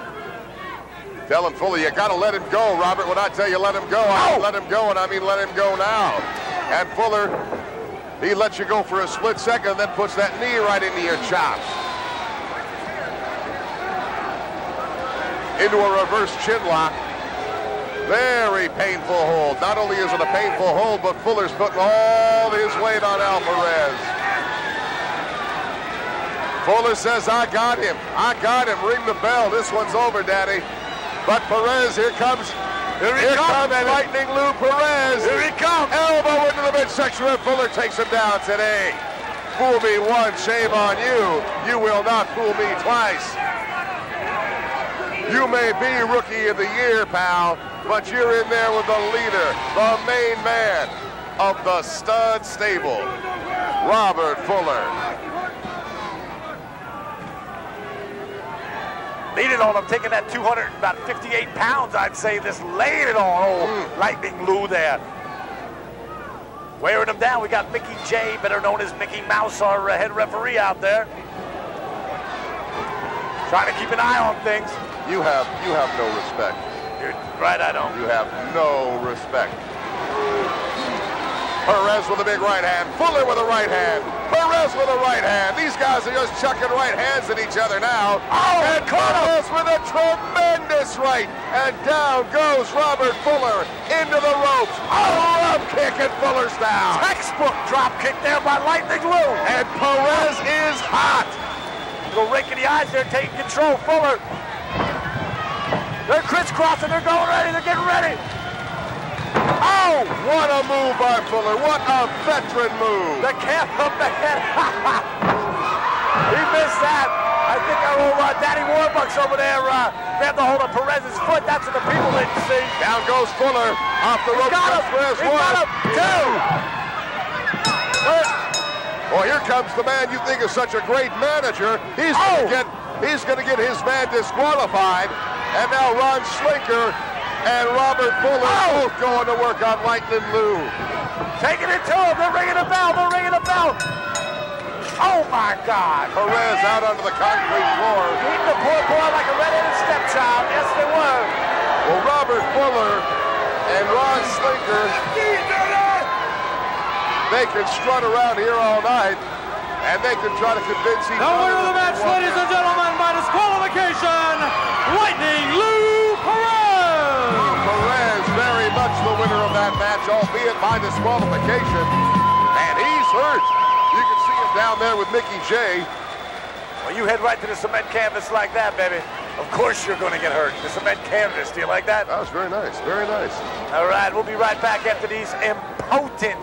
telling Fuller, you got to let him go, Robert. When I tell you let him go, I mean let him go, and I mean let him go now. And Fuller, he lets you go for a split second, then puts that knee right into your chops. Into a reverse chin lock. Very painful hold. Not only is it a painful hold, but Fuller's putting all his weight on Alvarez. Fuller says, I got him. I got him. Ring the bell. This one's over, Daddy. But Perez, here comes Lightning Lou Perez. Here he comes. Elbow into the midsection, and Fuller takes him down today. Fool me once, shame on you. You will not fool me twice. You may be Rookie of the Year, pal, but you're in there with the leader, the main man of the stud stable, Robert Fuller. Laid it on him, taking that 258 pounds, I'd say. This laid it on old Lightning Lou there. Wearing him down, we got Mickey J, better known as Mickey Mouse, our head referee out there. Trying to keep an eye on things. You have no respect. You're right, I don't. You have no respect. Perez with a big right hand. Fuller with a right hand. Perez with a right hand. These guys are just chucking right hands at each other now. Oh, and Perez with a tremendous right. And down goes Robert Fuller into the ropes. A drop kick, and Fuller's down. Textbook drop kick there by Lightning Lou. And Perez is hot. Go rake in the eyes there, taking control. Fuller. They're crisscrossing. They're going ready. They're getting ready. Oh, what a move by Fuller. What a veteran move. The cameraman. He missed that. I think our old Daddy Warbucks over there grabbed the hold of Perez's foot. That's what the people didn't see. Down goes Fuller. Off the rope. Got him. Perez. He got him. 2. Well, here comes the man you think is such a great manager. He's going to get his man disqualified. And now Ron Slinker and Robert Fuller both going to work on Lightning Lou. Taking it to him. They're ringing a bell. They're ringing a bell. Oh, my God. Perez out onto the concrete floor. Beating the poor boy like a red-headed stepchild. Yes, they were. Well, Robert Fuller and Ron Slinker, they can strut around here all night, and they can try to convince each other. The winner of the match, ladies and gentlemen, by disqualification, Lightning Lou Perez. Perez, very much the winner of that match, albeit by disqualification, and he's hurt. You can see him down there with Mickey J. Well, you head right to the cement canvas like that, baby. Of course you're going to get hurt. The cement canvas, do you like that? That was very nice, very nice. All right, we'll be right back after these impotent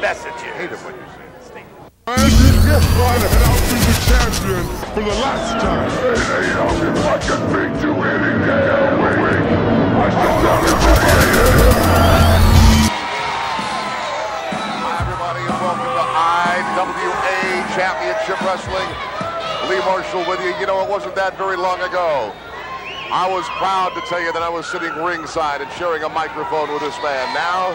messages. Hate it when you say this thing. And you just trying to head out to the champion for the last time. Hey, if I can beat you any day of the week, I shall not Hi, everybody, and welcome to IWA Championship Wrestling. Lee Marshall with you. You know, it wasn't that very long ago. I was proud to tell you that I was sitting ringside and sharing a microphone with this man. Now,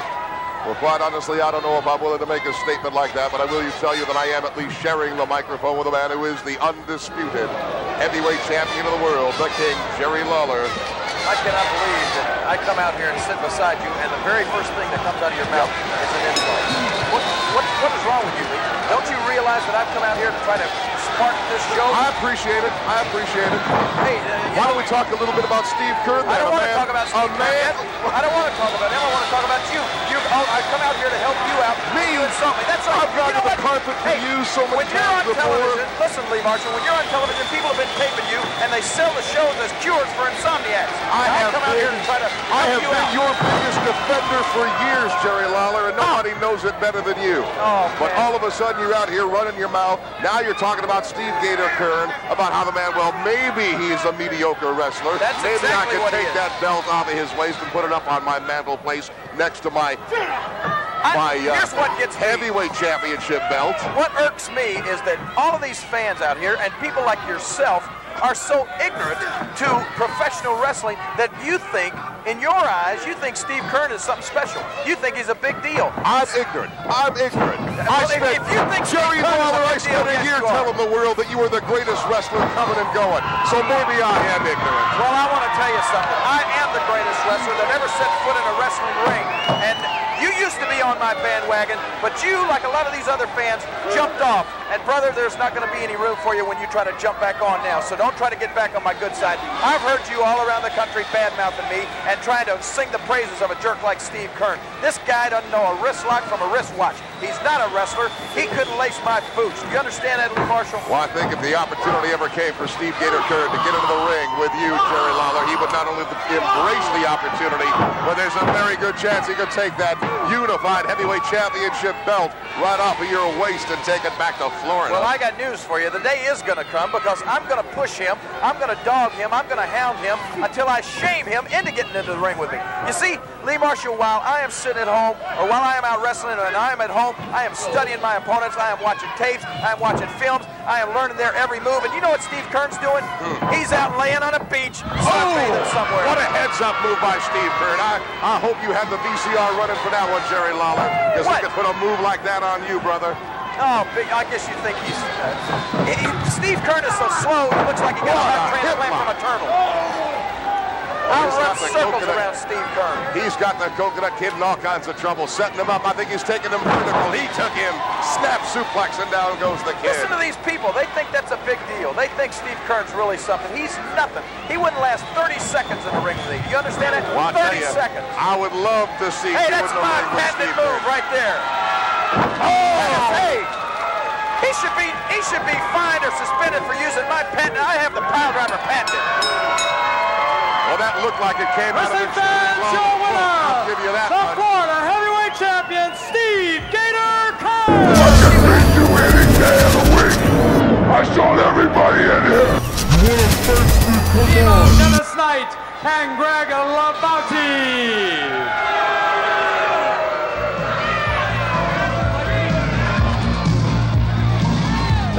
well, quite honestly, I don't know if I'm willing to make a statement like that, but I will tell you that I am at least sharing the microphone with a man who is the undisputed heavyweight champion of the world, the King, Jerry Lawler. I cannot believe that I come out here and sit beside you, and the very first thing that comes out of your mouth is an insult. What is wrong with you, Lee? Don't you realize that I've come out here to try to spark this show? I appreciate it. I appreciate it. Hey, why don't we talk a little bit about Steve Kerr? I don't want to talk about Steve Kerr. I don't want to talk about him. I want to talk about you. I come out here to help you out. Me? You insult me. That's all. I've gone to the carpet for you so many times before. Listen, Lee Marshall, when you're on television, people have been taping you, and they sell the shows as cures for insomniacs. I have come out here to try to help you been out. your biggest defender for years, Jerry Lawler, and nobody knows it better than you. Oh, but all of a sudden, you're out here running your mouth. Now you're talking about Steve Gator Kern, about how the man, well, maybe he's a mediocre wrestler. Maybe exactly I can take that belt off of his waist and put it up on my mantelpiece next to my here's what gets heavyweight championship belt. What irks me is that all of these fans out here and people like yourself are so ignorant to professional wrestling that you think, in your eyes, you think Steve Kern is something special. You think he's a big deal. I'm ignorant. I'm ignorant. If you think Jerry Lawler, I spent a year telling the world that you were the greatest wrestler coming and going. So maybe I am ignorant. Well, I want to tell you something. I am the greatest wrestler that ever set foot in a wrestling ring. And you used to be on my bandwagon, but you, like a lot of these other fans, jumped off. And brother, there's not going to be any room for you when you try to jump back on now. So don't try to get back on my good side. I've heard you all around the country bad-mouthing me and trying to sing the praises of a jerk like Steve Kern. This guy doesn't know a wrist lock from a wristwatch. He's not a wrestler. He couldn't lace my boots. Do you understand that, Lee Marshall? Well, I think if the opportunity ever came for Steve Gator Kern to get into the ring with you, Jerry Lawler, he would not only embrace the opportunity, but there's a very good chance he could take that unified heavyweight championship belt right off of your waist and take it back to Florida. Well, I got news for you. The day is going to come because I'm going to push him, I'm going to dog him, I'm going to hound him until I shame him into getting into the ring with me. You see, Lee Marshall, while I am sitting at home, or while I am out wrestling and I am at home, I am studying my opponents, I am watching tapes, I am watching films, I am learning their every move. And you know what Steve Kern's doing? He's out laying on a beach, sunbathing somewhere. What a heads-up move by Steve Kern. I hope you had the VCR running for that one, Jerry Lawler, because he could put a move like that on you, brother. Oh, I guess you think he's... Steve Kern is so slow, it looks like he got a heart transplant from a turtle. I'll run circles around Steve Kern. He's got the Coconut Kid in all kinds of trouble, setting him up. I think he's taking him vertical. He took him, snap suplex, and down goes the Kid. Listen to these people. They think that's a big deal. They think Steve Kern's really something. He's nothing. He wouldn't last 30 seconds in the ring with me. You understand that? Well, 30 seconds. I would love to see you in the ring with Steve Kern. Hey, that's my patented move right there. Oh! Hey! He should be fined or suspended for using my patent. I have the pile driver patented. Well, that looked like it came out of the fans, your winner, I'll give you that the much. Florida heavyweight champion, Steve Gator Kern. I can beat you any day of the week. I showed everybody in here. You want to face me? Come on. Dennis Knight and Greg Labauti.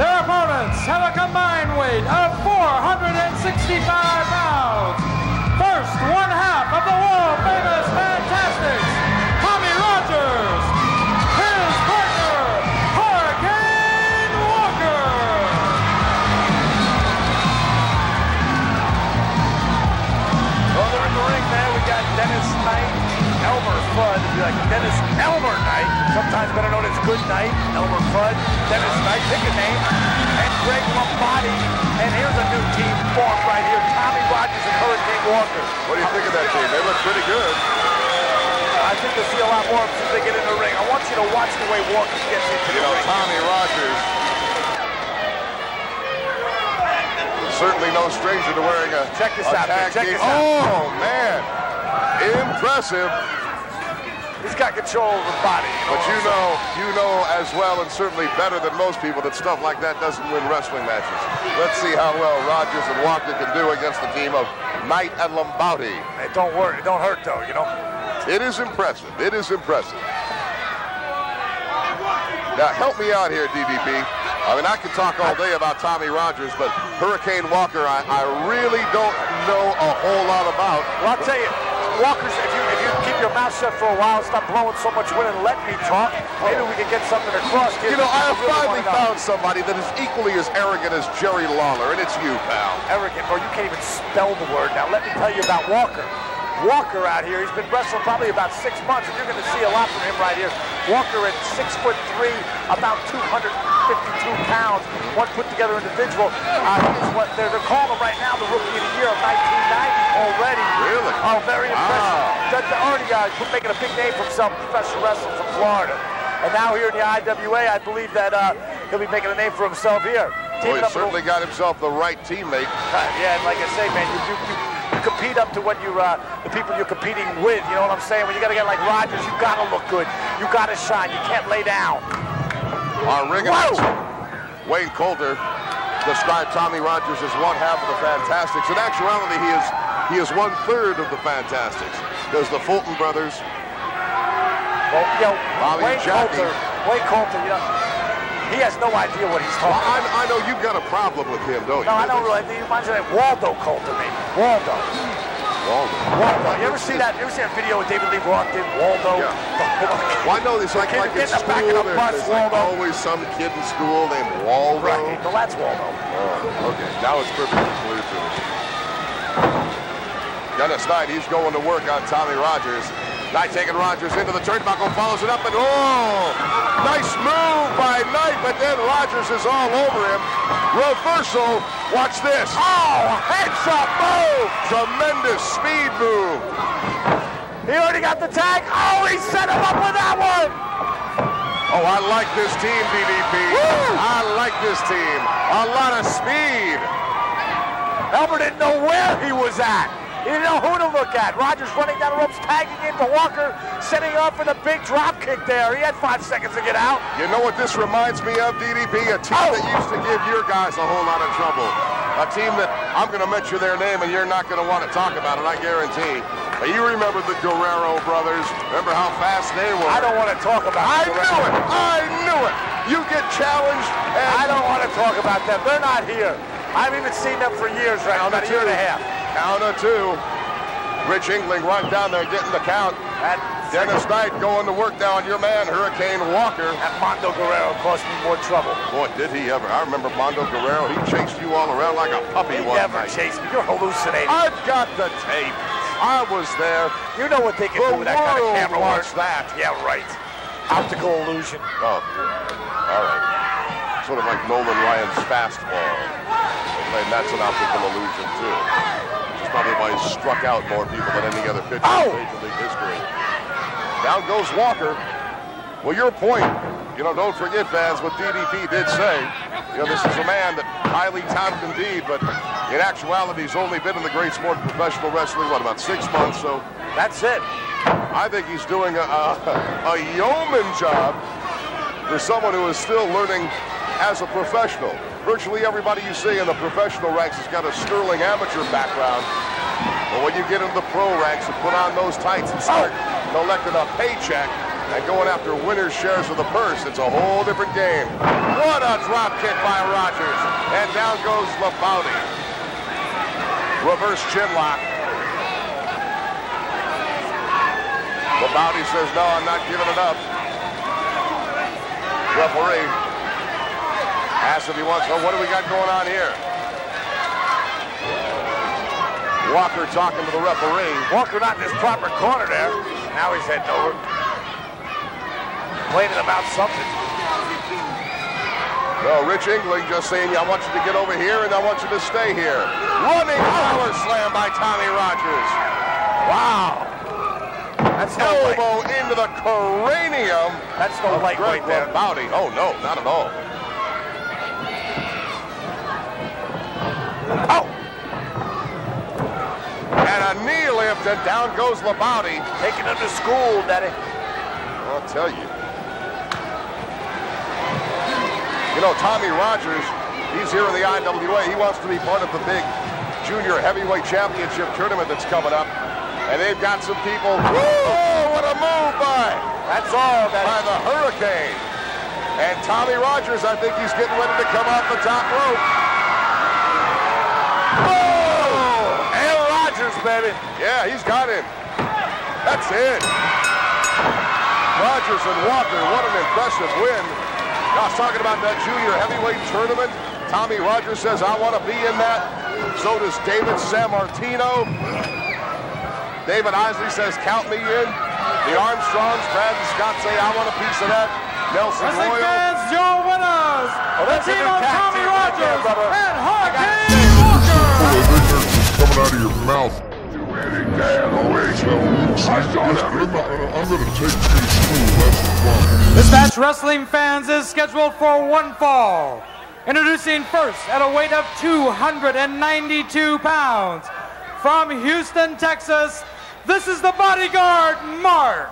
Their opponents have a combined weight of 465 pounds. First, one half of the world-famous Fantastics, Tommy Rogers, his partner, Hurricane Walker. Well, they're in the ring, man. We got Dennis Knight, Elmer Fudd, like Dennis Elmer Knight, sometimes better known as Good Night, Elmer Fudd, Dennis Knight, pick a name, and Greg Labauti. And here's a new team formed right here, Tommy Rogers and Hurricane Walker. What do you think of that team? They look pretty good. I think you'll see a lot more of them as they get in the ring. I want you to watch the way Walker gets into the ring. Tommy Rogers, certainly no stranger to wearing a Check this out, tag check team. this out. Oh, man. Impressive. He's got control of the body. But you know as well and certainly better than most people that stuff like that doesn't win wrestling matches. Let's see how well Rogers and Walker can do against the team of Knight and Labauti. Hey, don't worry, it don't hurt though, you know. It is impressive. It is impressive. Now, help me out here, DDP. I mean, I could talk all day about Tommy Rogers, but Hurricane Walker, I really don't know a whole lot about. Well, I'll tell you, Walker's, if you keep your mouth shut for a while, stop blowing so much wind and let me talk, maybe we can get something across. You know, I have finally found somebody that is equally as arrogant as Jerry Lawler, and it's you, pal. Arrogant, bro, you can't even spell the word. Now, let me tell you about Walker. Walker out here, he's been wrestling probably about 6 months, and you're going to see a lot from him right here. Walker at 6'3", about 200 152 pounds, one put together individual. They're calling him right now the Rookie of the Year of 1990 already. Really? Oh, very impressive. Already making a big name for himself, professional wrestler from Florida. And now here in the IWA, I believe that he'll be making a name for himself here. Well, he certainly got himself the right teammate. Yeah, and like I say, man, you compete up to what the people you're competing with. You know what I'm saying? When you got a guy like Rogers, you got to look good. You got to shine. You can't lay down. Our ring announcer, Wayne Coulter, described Tommy Rogers as one half of the Fantastics. In actuality, he is 1/3 of the Fantastics. There's the Fulton brothers. Well, you know, Bobby Wayne Coulter, you know, he has no idea what he's talking about. I know you've got a problem with him, don't you? No, I don't really. He reminds me of Waldo Coulter, maybe. Waldo. You ever see that? You ever see that video with David Lee Roth did? Waldo. Yeah. Well, I know it's like in the school, back of the bus, there's Waldo. like always some kid in school named Waldo. Right. Well, that's Waldo. Oh, okay. Now it's perfectly clear to me. Dennis Knight, he's going to work on Tommy Rogers. Knight taking Rogers into the turnbuckle, follows it up, and nice move by Knight, but then Rogers is all over him. Reversal, watch this. Heads up move. Tremendous speed move. He already got the tag. He set him up with that one. I like this team, DDP. Woo! I like this team. A lot of speed. Albert didn't know where he was at. He didn't know who to look at. Rogers running down the ropes, tagging into Walker, setting up for the big drop kick there. He had 5 seconds to get out. You know what this reminds me of, DDP? A team that used to give your guys a whole lot of trouble. A team that I'm going to mention their name and you're not going to want to talk about it, I guarantee. But you remember the Guerrero brothers. Remember how fast they were. I don't want to talk about it. I knew it. You get challenged. And I don't want to talk about them. They're not here. I haven't even seen them for years right now, about a year and a half. Count of 2. Rich Engling right down there getting the count. Dennis Knight going to work now on your man, Hurricane Walker. That Mondo Guerrero cost me more trouble. Boy, did he ever. I remember Mondo Guerrero. He chased you all around like a puppy one night. He never chased me. You're hallucinating. I've got the tape. I was there. You know what they can do with that kind of camera work. That. Yeah, right. Optical illusion. Oh, all right. Sort of like Nolan Ryan's fastball. And that's an optical illusion, too. Which is probably why he struck out more people than any other pitcher in Major League history. Down goes Walker. Well, your point, don't forget, fans, what DDP did say. This is a man that highly touted indeed, but in actuality, he's only been in the great sport of professional wrestling, about 6 months, so that's it. I think he's doing a yeoman job for someone who is still learning as a professional. Virtually everybody you see in the professional ranks has got a sterling amateur background. But when you get into the pro ranks and put on those tights and start collecting a paycheck and going after winners' shares of the purse, it's a whole different game. What a drop kick by Rogers. And down goes LaBouty. Reverse chinlock. LaBouty says, no, I'm not giving it up. Referee asks if he wants, what do we got going on here? Walker talking to the referee. Walker not in his proper corner there. Now he's heading over. Complaining about something. No, Rich Engling just saying, I want you to get over here and I want you to stay here. Running power slam by Tommy Rogers. Wow. That's no elbow into the cranium. That's no lightweight there. LaBouty. Oh, no, not at all. And a knee lift, and down goes LaBouty. Taking him to school, Daddy. I'll tell you. Tommy Rogers, he's here in the IWA. He wants to be part of the big junior heavyweight championship tournament that's coming up. And they've got some people. Oh, what a move by. That's all, Daddy. By the Hurricane. And Tommy Rogers, I think he's getting ready to come off the top rope. Oh! And Rogers, baby. Yeah, he's got him. That's it. Rogers and Walker, what an impressive win. I was talking about that junior heavyweight tournament. Tommy Rogers says, I want to be in that. So does David Sammartino. David Isley says, count me in. The Armstrongs, Brad and Scott say, I want a piece of that. Nelson Wrestling Royal. fans, your winner, is the team of Tommy Rogers and Hurricane Walker. Coming out of your mouth. I'm gonna take you through lesson 1. This match, wrestling fans, is scheduled for one fall. Introducing first at a weight of 292 pounds. From Houston, Texas, this is the Bodyguard Mark.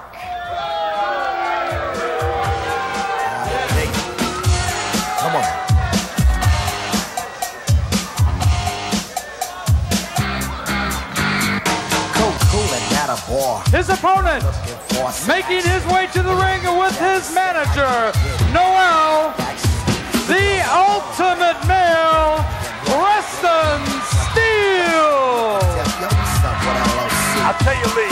Come on. His opponent, making his way to the ring with his manager, Noel, the Ultimate Male, Preston Steele. I'll tell you, Lee,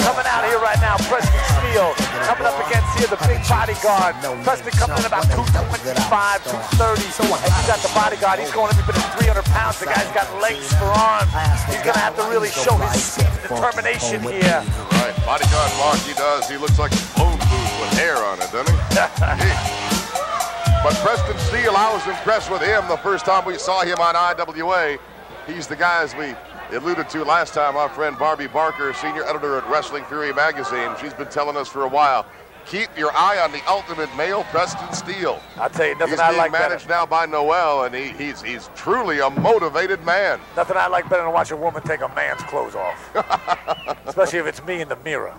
coming out here right now, Preston Steele, coming up against here the big bodyguard. Preston coming in about 225, 230. And you got the bodyguard, he's going every bit of 300 pounds. The guy's got legs for arms. He's going to have to really show his speed and determination here. Right, bodyguard Mark, he does. He looks like a bone booth with hair on it, doesn't he? But Preston Steele, I was impressed with him the first time we saw him on IWA. He's the guy, as we alluded to last time, our friend Barbie Barker, senior editor at Wrestling Fury magazine. She's been telling us for a while, keep your eye on the Ultimate Male, Preston Steele. I'll tell you, nothing he's I being like managed better. now by Noel, and he's truly a motivated man. Nothing I like better than watch a woman take a man's clothes off. Especially if it's me in the mirror.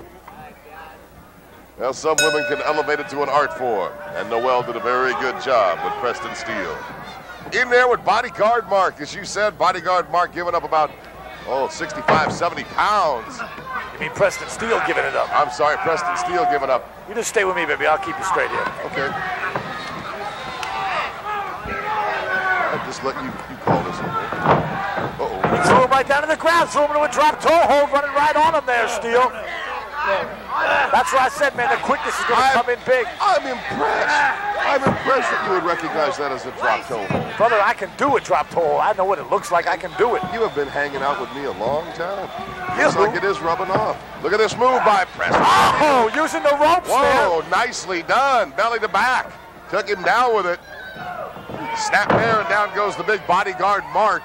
Well, some women can elevate it to an art form, and Noel did a very good job with Preston Steele. In there with Bodyguard Mark, as you said, Bodyguard Mark giving up about 65, 70 pounds. You mean Preston Steele giving it up? I'm sorry, Preston Steele giving up. You just stay with me, baby. I'll keep you straight here. Okay. I'll just let you call this one. Uh-oh. He threw him right down to the ground. Threw him into a drop toe hold, running right on him there, Steele. That's what I said, man. The quickness is going to come in big. I'm impressed. I'm impressed that you would recognize that as a drop toe hold. Brother, I can do a drop toe hold. I know what it looks like. I can do it. You have been hanging out with me a long time. Yes, Looks like it is rubbing off. Look at this move by Preston. Oh, using the ropes Whoa, nicely done. Belly to back. Took him down with it. Snap there, and down goes the big Bodyguard Mark.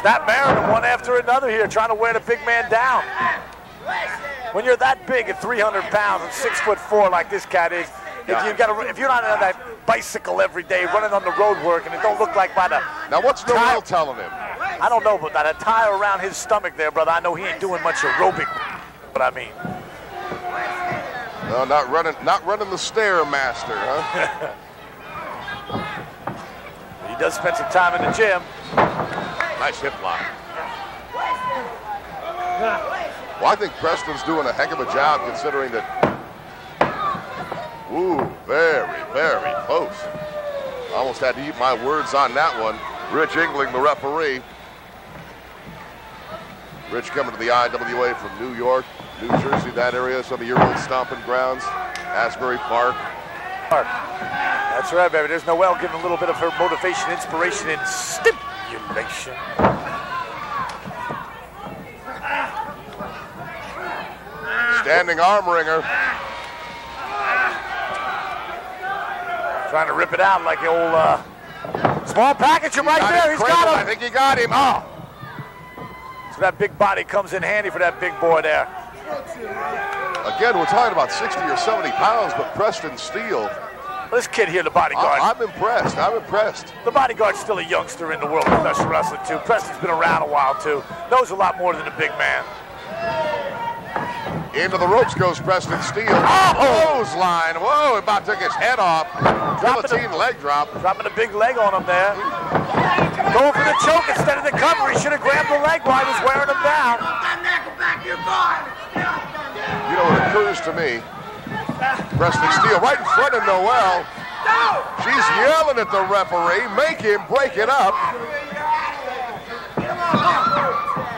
Snap Marin one after another here, trying to wear the big man down. When you're that big at 300 pounds and 6'4" like this cat is, if you're not on that bicycle every day running on the road work and it don't look like by the... Now what's Noel telling him? I don't know, but that tie around his stomach there, brother, I know he ain't doing much aerobic, but I mean. No, not running the Stairmaster, huh? He does spend some time in the gym. Nice hip lock. Well, I think Preston's doing a heck of a job considering that. Ooh, very, very close. Almost had to eat my words on that one. Rich Engling, the referee. Rich coming to the IWA from New York, New Jersey, that area, some of your old stomping grounds, Asbury Park. That's right, baby. There's Noel giving a little bit of her motivation, inspiration, and stimulation. Standing arm wringer. Trying to rip it out like the old small package right there. He's got him. I think he got him. Oh. So that big body comes in handy for that big boy there. Again, we're talking about 60 or 70 pounds, but Preston Steele. This kid here, the bodyguard. I'm impressed. I'm impressed. The bodyguard's still a youngster in the world of professional wrestling, too. Preston's been around a while, too. Knows a lot more than a big man. Into the ropes goes Preston Steele. Oh! Clothesline. Whoa, about took his head off. Guillotine leg drop. Dropping a big leg on him there. Going for the choke instead of the cover. He should have grabbed the leg while he was wearing him down. You know, it occurs to me, Preston Steele right in front of Noel. She's yelling at the referee. Make him break it up.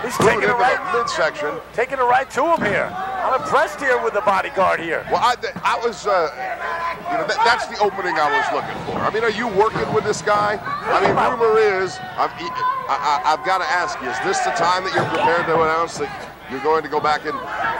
He's taking it right midsection. Taking it right to him here. I'm impressed here with the bodyguard here. Well, I was, you know, that's the opening I was looking for. I mean, are you working with this guy? I mean, rumor is, I've got to ask you, is this the time that you're prepared to announce that you're going to go back and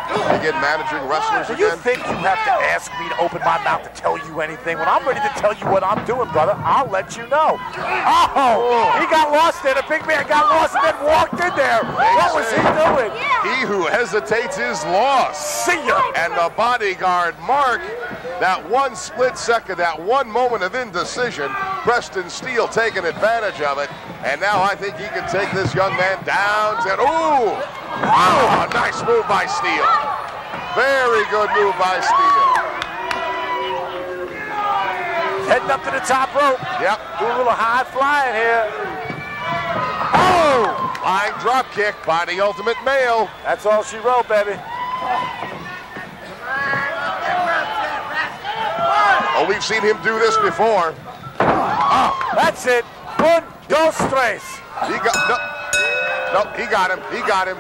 Begin managing wrestlers Do you again. think you have to ask me to open my mouth to tell you anything? When I'm ready to tell you what I'm doing, brother, I'll let you know. Oh, he got lost there. The big man got lost and then walked in there. What was he doing? He who hesitates is lost. See ya. And the bodyguard, Mark, that one split second, that one moment of indecision, Preston Steele taking advantage of it. And now I think he can take this young man down to, ooh! Oh, a nice move by Steele. Very good move by Steele. Heading up to the top rope. Yep. Do a little high flying here. Oh! Flying drop kick by the Ultimate Male. That's all she wrote, baby. Oh, we've seen him do this before. Oh, that's it. Un, dos, tres. He got, no, he got him. He got him.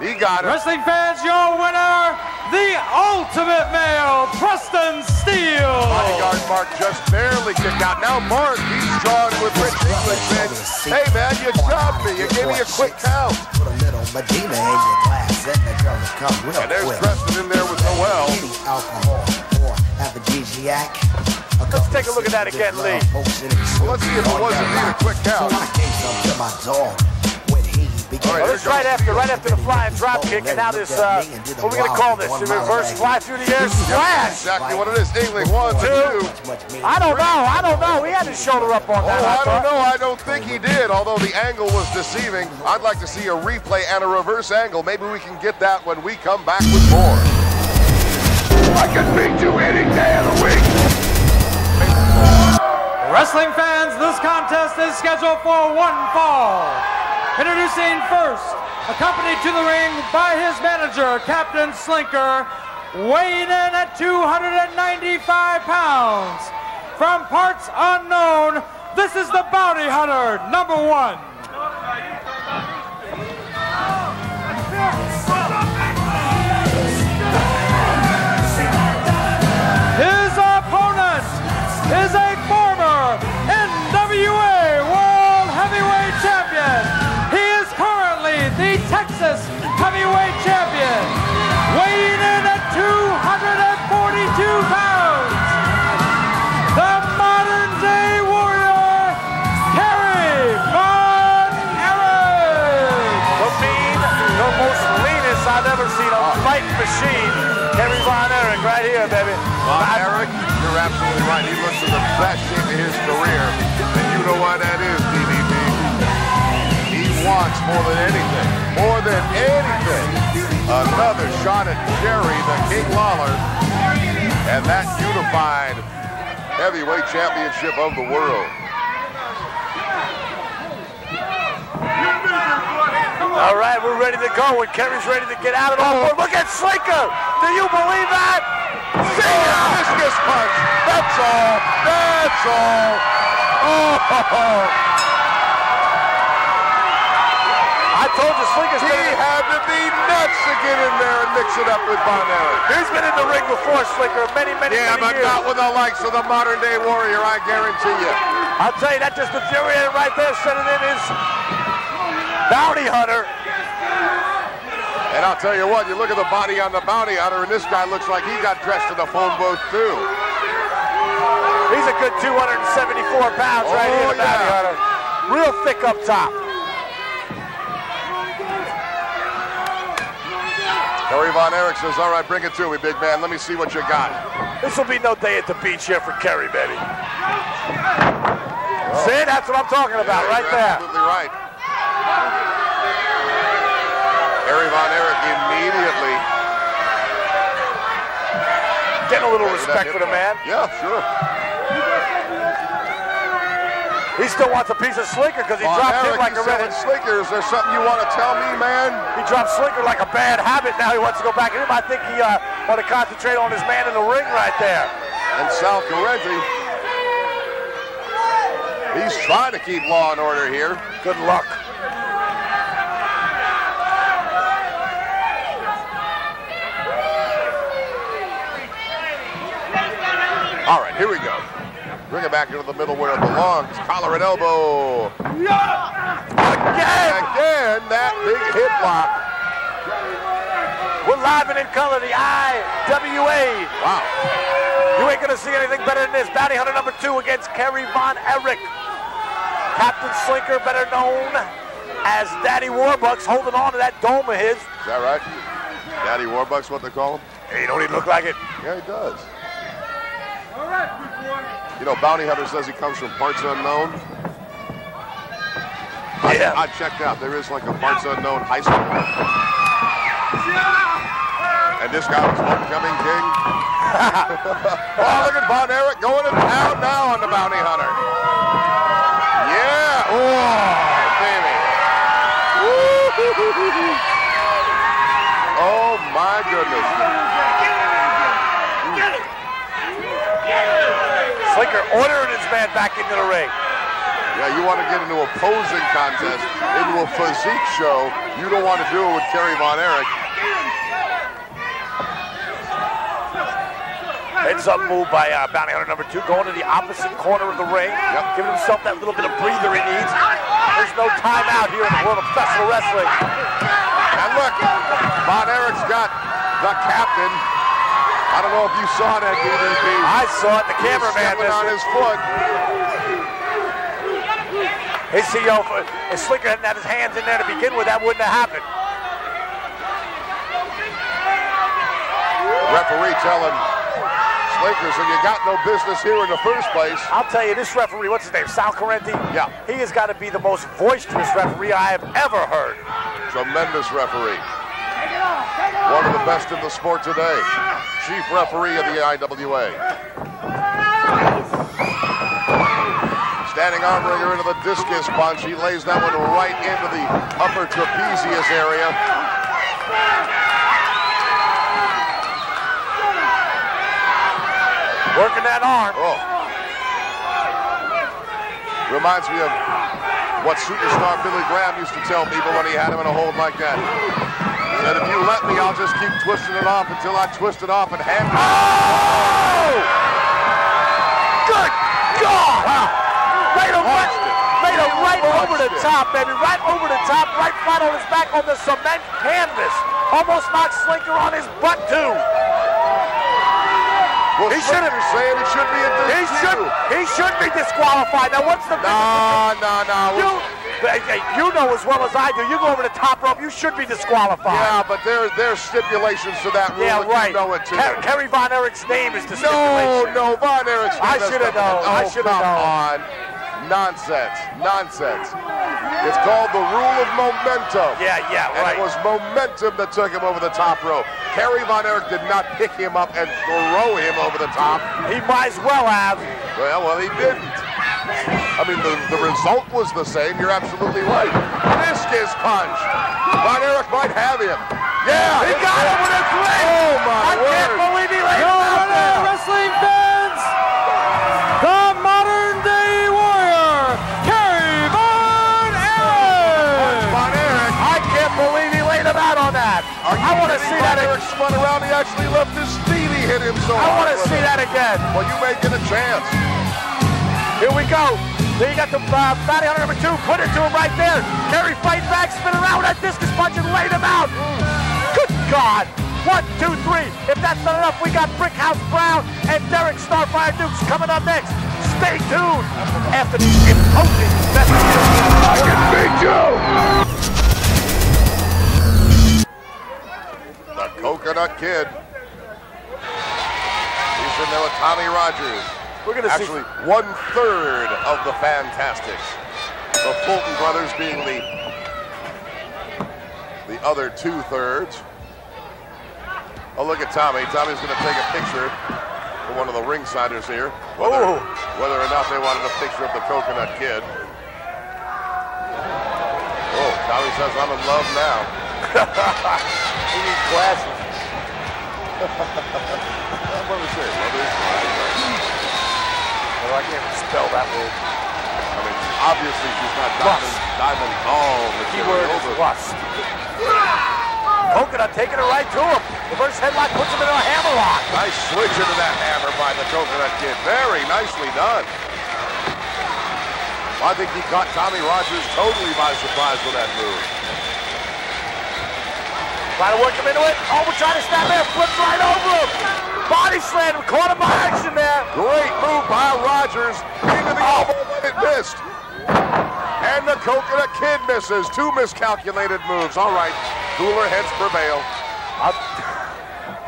He got him. Wrestling fans, your winner, the Ultimate Male, Preston Steele. Bodyguard Mark just barely kicked out. Now Mark, he's drawn with Rich English, man. Hey, man, you jobbed me. You gave me a quick count. Put a little Medina in your glass and the girl will come real And there's quick. Preston in there with Noel. Any alcohol or aphrodisiac. Let's take a look at that again, Lee. Well, let's see if it was indeed a quick count. So I gave some to my dog when he began. All right, Well, this is right after the flying drop kick, and now this, what are we going to call this? The reverse fly through the air splash. Exactly what it is. England, 1, 2. I don't know. He had his shoulder up on that. Oh, I don't know. I don't think he did, although the angle was deceiving. I'd like to see a replay and a reverse angle. Maybe we can get that when we come back with more. I can beat you any day of the week. Wrestling fans, this contest is scheduled for one fall. Introducing first, accompanied to the ring by his manager, Captain Slinker, weighing in at 295 pounds. From parts unknown, this is the Bounty Hunter, number 1. His opponent is a former NWA World Heavyweight Champion. He is currently the Texas Heavyweight Champion, weighing in at 242 pounds. The modern day warrior, Kerry Von Erich. The most leanest I've ever seen, a fight machine. Kerry Von Erich right here, baby. Von Erich, you're absolutely right. He looks in the best shape of his career. And you know why that is, DDP. He wants more than anything, another shot at Jerry, the King Lawler, and that unified heavyweight championship of the world. All right, we're ready to go. When Kerry's ready to get out of the board. Look at Slinker. Do you believe that? See ya! Discus punch. That's all. That's all. Oh! I told you Slinker's He had to be nuts to get in there and mix it up with Von Erich. He's been in the ring before, Slinker, many Yeah, but years. not with the likes of the modern day warrior, I guarantee you. I'll tell you, that just infuriated right there, sending in his Bounty Hunter. And I'll tell you what, you look at the body on the Bounty Hunter, and this guy looks like he got dressed in the phone booth, too. He's a good 274 pounds right here, the Bounty Hunter. Real thick up top. Kerry Von Erich says, all right, bring it to me, big man. Let me see what you got. This will be no day at the beach here for Kerry, baby. See, that's what I'm talking about, Yeah, right you're there. absolutely right. Kerry Von Erich immediately Getting a little respect for the man. Yeah, sure. He still wants a piece of Slinker because he dropped him like a red. Slinker, is there something you want to tell me, man? He dropped Slinker like a bad habit. Now he wants to go back at him. I think he want to concentrate on his man in the ring right there. And Sal Correggi, he's trying to keep law and order here. Good luck. All right, here we go. Bring it back into the middle where it belongs. Collar and elbow. Again, that big hip lock. We're live and in color, the IWA. Wow. You ain't gonna see anything better than this. Bounty Hunter number 2 against Kerry Von Erich. Captain Slinker, better known as Daddy Warbucks, holding on to that dome of his. Is that right? Daddy Warbucks, what they call him? Hey, don't he look like it? Yeah, he does. All right, good boy. You know, Bounty Hunter says he comes from parts unknown. Yeah. I checked out. There is like a parts unknown high school. And this guy was homecoming king. Oh, look at Von Erich going to town now on the Bounty Hunter. Yeah. Oh, baby. Oh, my goodness. Slinker ordering his man back into the ring. Yeah, you want to get into a posing contest, into a physique show. You don't want to do it with Kerry Von Erich. Heads up move by Bounty Hunter number 2, going to the opposite corner of the ring, giving himself that little bit of breather he needs. There's no timeout here in the world of professional wrestling. And look, Von Erich's got the captain. I don't know if you saw that, DDP. I saw it. The cameraman on his foot. His CEO, if Slinker hadn't had his hands in there to begin with, that wouldn't have happened. Referee telling Slinker, so you got no business here in the first place. I'll tell you, this referee, what's his name, Sal Correnti? Yeah. He has got to be the most boisterous referee I have ever heard. Tremendous referee. One of the best in the sport today. Chief referee of the IWA. Standing arm wringer into the discus punch. He lays that one right into the upper trapezius area. Working that arm. Oh. Reminds me of what superstar Billy Graham used to tell people when he had him in a hold like that. He said, if you let me, I'll just keep twisting it off until I twist it off and hand it. Oh! Good God! Wow. Laid him right over the top, baby. Right over the top, right flat on his back on the cement canvas. Almost knocked Slinker on his butt, too. Well, he should have been saying it should be a DQ. He should be disqualified. Now, what's the No. You know as well as I do. You go over the top rope, you should be disqualified. Yeah, but there's stipulations to that rule. Yeah, right. You know it too. Kerry Von Erich's name is the stipulation. No, Von Erich's name. I should have known. Oh, I should have known. Come on. Nonsense. It's called the rule of momentum. Yeah, right. And it was momentum that took him over the top rope. Kerry Von Erich did not pick him up and throw him over the top. He might as well have. Well, he didn't. I mean, the result was the same. You're absolutely right. Discus punch. Von Erich might have him. Yeah, he got him with a three. Oh, my word. I can't believe he laid him out there. Wrestling fans, the modern-day warrior, Kerry Von Erich. Von Erich. I can't believe he laid him out on that. I want to see that. Erich spun around. He actually left his feet. He hit him so hard. I want to see that again. Well, you may get a chance. Here we go. There you got the Bounty Hunter number 2. Put it to him right there. Kerry fight back, spin around with that discus punch and laid him out. Good God. 1, 2, 3. If that's not enough, we got Brickhouse Brown and Derek Starfire Dukes coming up next. Stay tuned after these imposing messages. Fucking Big Joe! The Coconut Kid. He's in there with Tommy Rogers. We're going to see. Actually, 1/3 of the Fantastics. The Fulton brothers being the other 2/3. Oh, look at Tommy. Tommy's going to take a picture for one of the ringsiders here. Whether or not they wanted a picture of the Coconut Kid. Oh, Tommy says, I'm in love now. He needs glasses. What was it? Oh, I can't even spell that word. I mean, obviously she's not diamond. Oh, the keyword is lust. Coconut taking it right to him. Reverse headlock puts him into a hammerlock. Nice switch into that hammer by the Coconut Kid. Very nicely done. Well, I think he caught Tommy Rogers totally by surprise with that move. Trying to work him into it. Oh, we're trying to snap there. Flips right over him. Body slam. Caught him by action there. Great move by Rogers. Into the elbow, but it missed. And the Coconut Kid misses. 2 miscalculated moves. All right. Cooler heads prevail.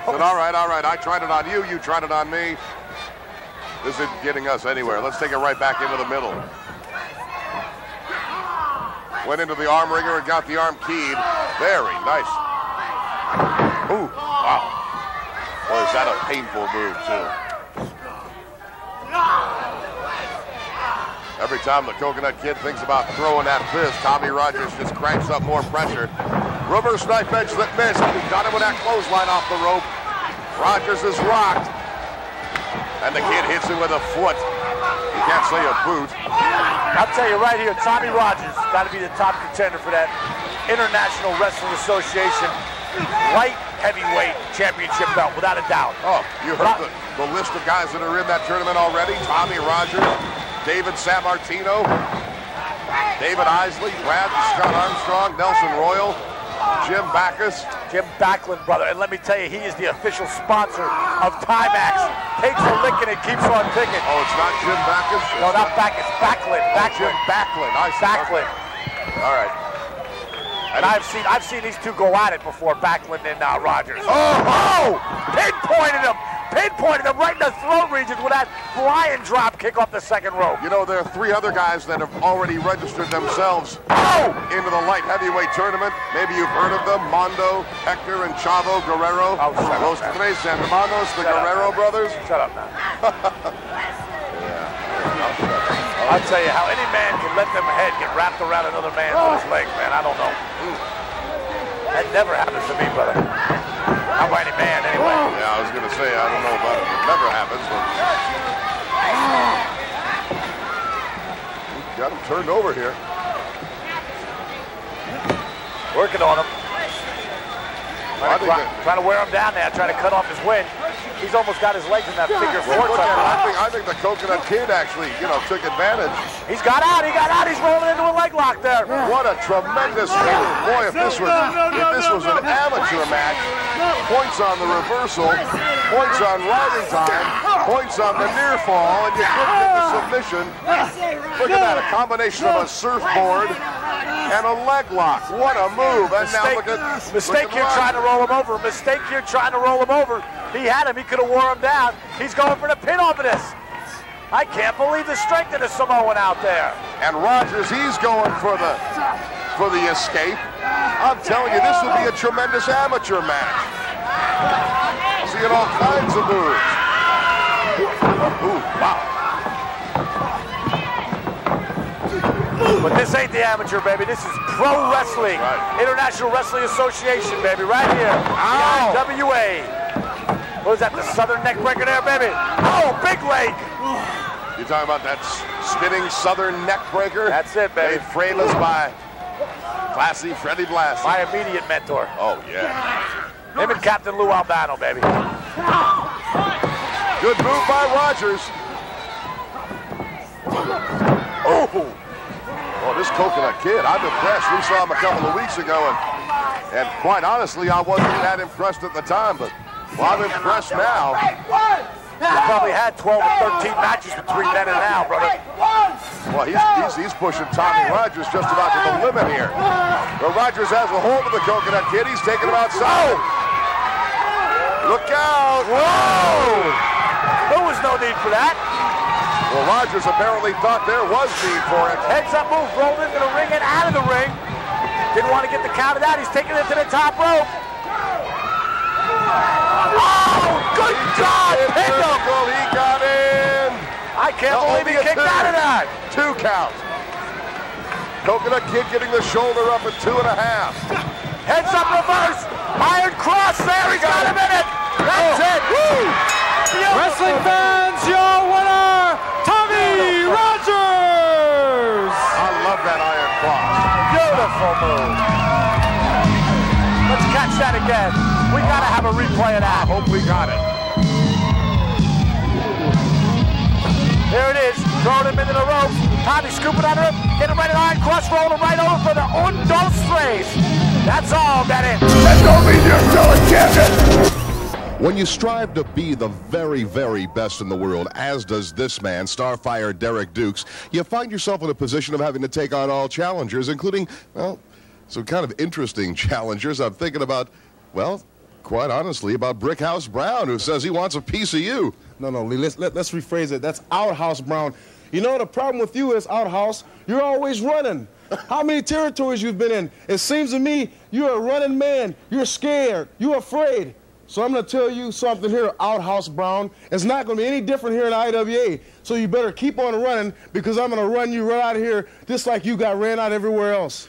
But all right. I tried it on you. You tried it on me. This isn't getting us anywhere. Let's take it right back into the middle. Went into the arm wringer and got the arm keyed. Very nice. Ooh, wow. Boy, is that a painful move, too. Every time the Coconut Kid thinks about throwing that fist, Tommy Rogers just cranks up more pressure. Reverse knife edge that missed. He got him with that clothesline off the rope. Rogers is rocked. And the Kid hits him with a foot. You can't say a boot. I'll tell you right here, Tommy Rogers got to be the top contender for that International Wrestling Association light heavyweight championship belt, without a doubt. Oh, you heard the list of guys that are in that tournament already? Tommy Rogers, David Sammartino, David Isley, Brad Scott Armstrong, Nelson Royal, Jim Backus. Jim Backlund, brother. And let me tell you, he is the official sponsor of Timex. Takes a licking and keeps on picking. Oh, it's not Jim Backus? No, not Backus. Backlund. Jim Backlund. Backlund. Okay. All right. And I've seen these two go at it before, Backlund and Rogers. Oh! Pinpointed him! Pinpointed him right in the throat region with that flying drop kick off the second rope. You know, there are 3 other guys that have already registered themselves into the light heavyweight tournament. Maybe you've heard of them. Mondo, Hector, and Chavo Guerrero. Oh, shut up, Los Tres Hermanos, the Guerrero brothers. Shut up, man. I'll tell you how any man can let them head get wrapped around another man's legs, man. I don't know. That never happens to me, brother. How about any man, anyway? Yeah, I was going to say, I don't know about it. It never happens, but... Got him turned over here. Working on him. Trying to wear him down there, trying to cut off his wind. He's almost got his legs in that figure four. I think the Coconut Kid actually, took advantage. He's got out. He's rolling into a leg lock there. What a tremendous move. Boy, if this was an amateur match, points on the reversal, points on riding time, points on the near fall, and you couldn't get the submission. Look at that, a combination of a surfboard and a leg lock. What a move. And now look at Mistake here trying to roll him over. Mistake here trying to roll him over. He had him. He could have wore him down. He's going for the pin off of this. I can't believe the strength of the Samoan out there. And Rogers, he's going for the escape. I'm telling you, this would be a tremendous amateur match. Seeing all kinds of moves. Ooh, wow. But this ain't the amateur, baby. This is pro wrestling. Right. International Wrestling Association, baby. Right here. Ow. The IWA. What is that, the southern neck breaker there, baby? Oh, big leg. You talking about that spinning southern neck breaker? That's it, baby. Made frameless by classy Freddie Blassie. My immediate mentor. Oh, yeah. Him and Captain Lou Albano, baby. Good move by Rogers. Oh, this Coconut Kid, I'm impressed. We saw him a couple of weeks ago, and quite honestly, I wasn't that impressed at the time, but I'm impressed now. You probably had 12 or 13 matches between then and now, brother. Well, he's pushing Tommy Rogers just about to the limit here. But Rogers has a hold of the Coconut Kid. He's taking him outside. Look out! Whoa! There was no need for that. Well, Rogers apparently thought there was need for it. Heads up move, rolled into the ring and out of the ring. Didn't want to get the count of that. He's taking it to the top rope. Oh, good God! Pick him! He got in. I can't believe he kicked out of that. 2 counts. Coconut Kid getting the shoulder up at 2.5. Heads up reverse. Iron cross there. He's got him in it. That's it. Woo! Wrestling fans, your winner, Tommy Rogers. I love that iron cross. Beautiful move. Let's catch that again. We gotta have a replay of that. I hope we got it. There it is. Throwing him into the ropes. Tommy scooping under him. Getting ready to iron cross. Rolling right over for the 1, 2, 3. That's all, Benny. That don't mean you're still a champion. When you strive to be the very, very best in the world, as does this man, Starfire Derek Dukes, you find yourself in a position of having to take on all challengers, including, well, some kind of interesting challengers. I'm thinking about, well, quite honestly, about Brickhouse Brown, who says he wants a piece of you. No, Lee, let's rephrase it. That's Outhouse Brown. You know, the problem with you is, Outhouse, you're always running. How many territories you've been in? It seems to me you're a running man. You're scared. You're afraid. So I'm going to tell you something here, Outhouse Brown. It's not going to be any different here in IWA. So you better keep on running, because I'm going to run you right out of here just like you got ran out everywhere else.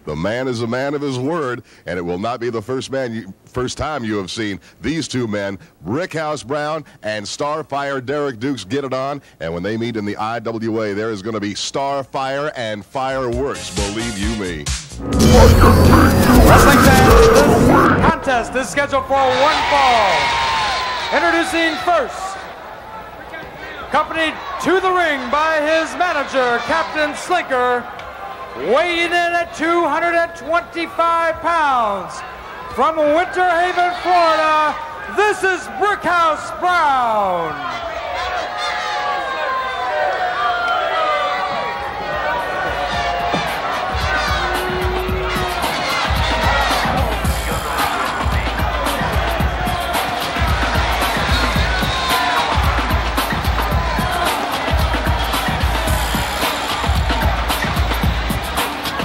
The man is a man of his word, and it will not be the first time you have seen these two men, Brickhouse Brown and Starfire Derek Dukes, get it on. And when they meet in the IWA, there is going to be Starfire and fireworks, believe you me. Wrestling fans, this contest is scheduled for one fall. Introducing first, accompanied to the ring by his manager, Captain Slinker, weighing in at 225 pounds. From Winter Haven, Florida, this is Brickhouse Brown.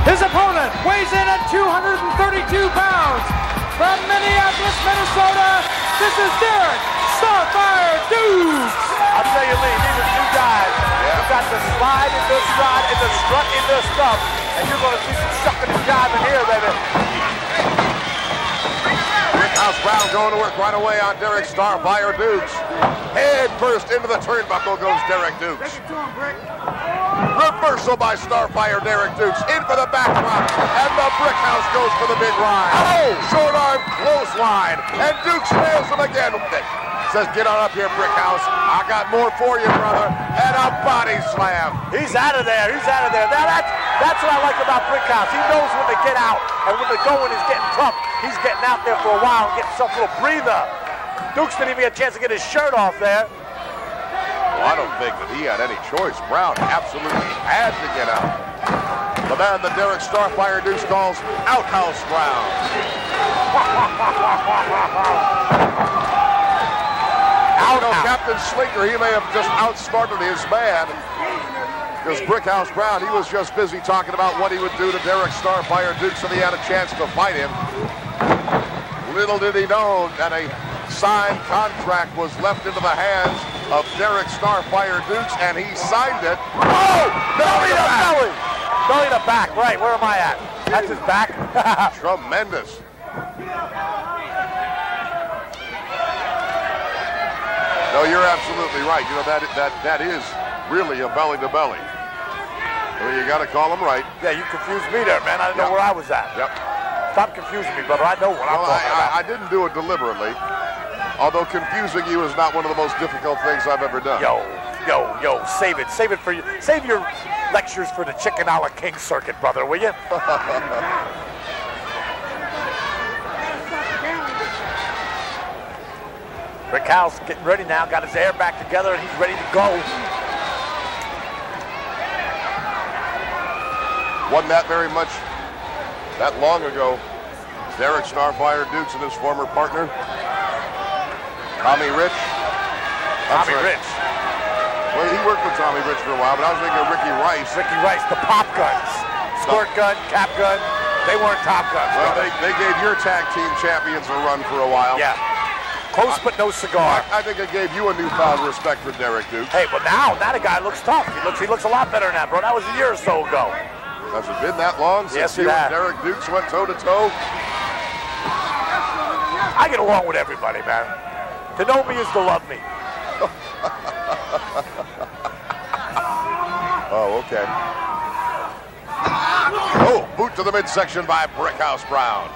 His opponent weighs in at 232 pounds. From Minneapolis, Minnesota, this is Derek Starfire Dukes. I'll tell you, Lee, these are two guys who got the slide in their stride and the strut in their stuff, and you're going to see some shucking and jiving here, baby. Brickhouse Brown going to work right away on Derek Starfire Dukes. Head first into the turnbuckle goes Derek Dukes. Reversal by Starfire Derek Dukes. In for the back drop. And the Brickhouse goes for the big ride. Oh! Short arm clothesline. And Dukes nails him again. Says, get on up here, Brickhouse. I got more for you, brother. And a body slam. He's out of there. He's out of there. Now that's what I like about Brickhouse. He knows when to get out. And when the going is getting tough, he's getting out there for a while and getting himself a little breather. Dukes didn't even get a chance to get his shirt off there. Well, I don't think that he had any choice. Brown absolutely had to get out. The man that Derek Starfire Dukes calls Outhouse Brown. Captain Slinker, he may have just outsmarted his man. Because Brickhouse Brown, he was just busy talking about what he would do to Derek Starfire Dukes if he had a chance to fight him. Little did he know that a signed contract was left into the hands of Derek Starfire Dukes, and he signed it. Oh! Belly to belly! Belly to back, right, where am I at? That's his back? Tremendous. No, you're absolutely right. You know, that is really a belly to belly. Well, you got to call him right. Yeah, you confused me there, man. I didn't know where I was at. Yep. Stop confusing me, brother. I know what I'm talking about. I didn't do it deliberately. Although confusing you is not one of the most difficult things I've ever done. Yo, save it. Save it for you. Save your lectures for the Chicken a la King circuit, brother, will you? Brickhouse getting ready now, got his hair back together, and he's ready to go. Wasn't that very much that long ago, Derek Starfire Dukes and his former partner, Tommy Rich. Tommy Rich. Well, he worked with Tommy Rich for a while, but I was thinking of Ricky Rice. Ricky Rice, the pop guns. Squirt gun, cap gun. They weren't top guns. Well, they gave your tag team champions a run for a while. Yeah. Close but no cigar. I think it gave you a newfound respect for Derek Dukes. Hey, but now the guy looks tough. He looks a lot better than that, bro. That was a year or so ago. Has it been that long since you and Derek Dukes went toe-to-toe? I get along with everybody, man. To know me is to love me. Oh, okay. Oh, boot to the midsection by Brickhouse Brown.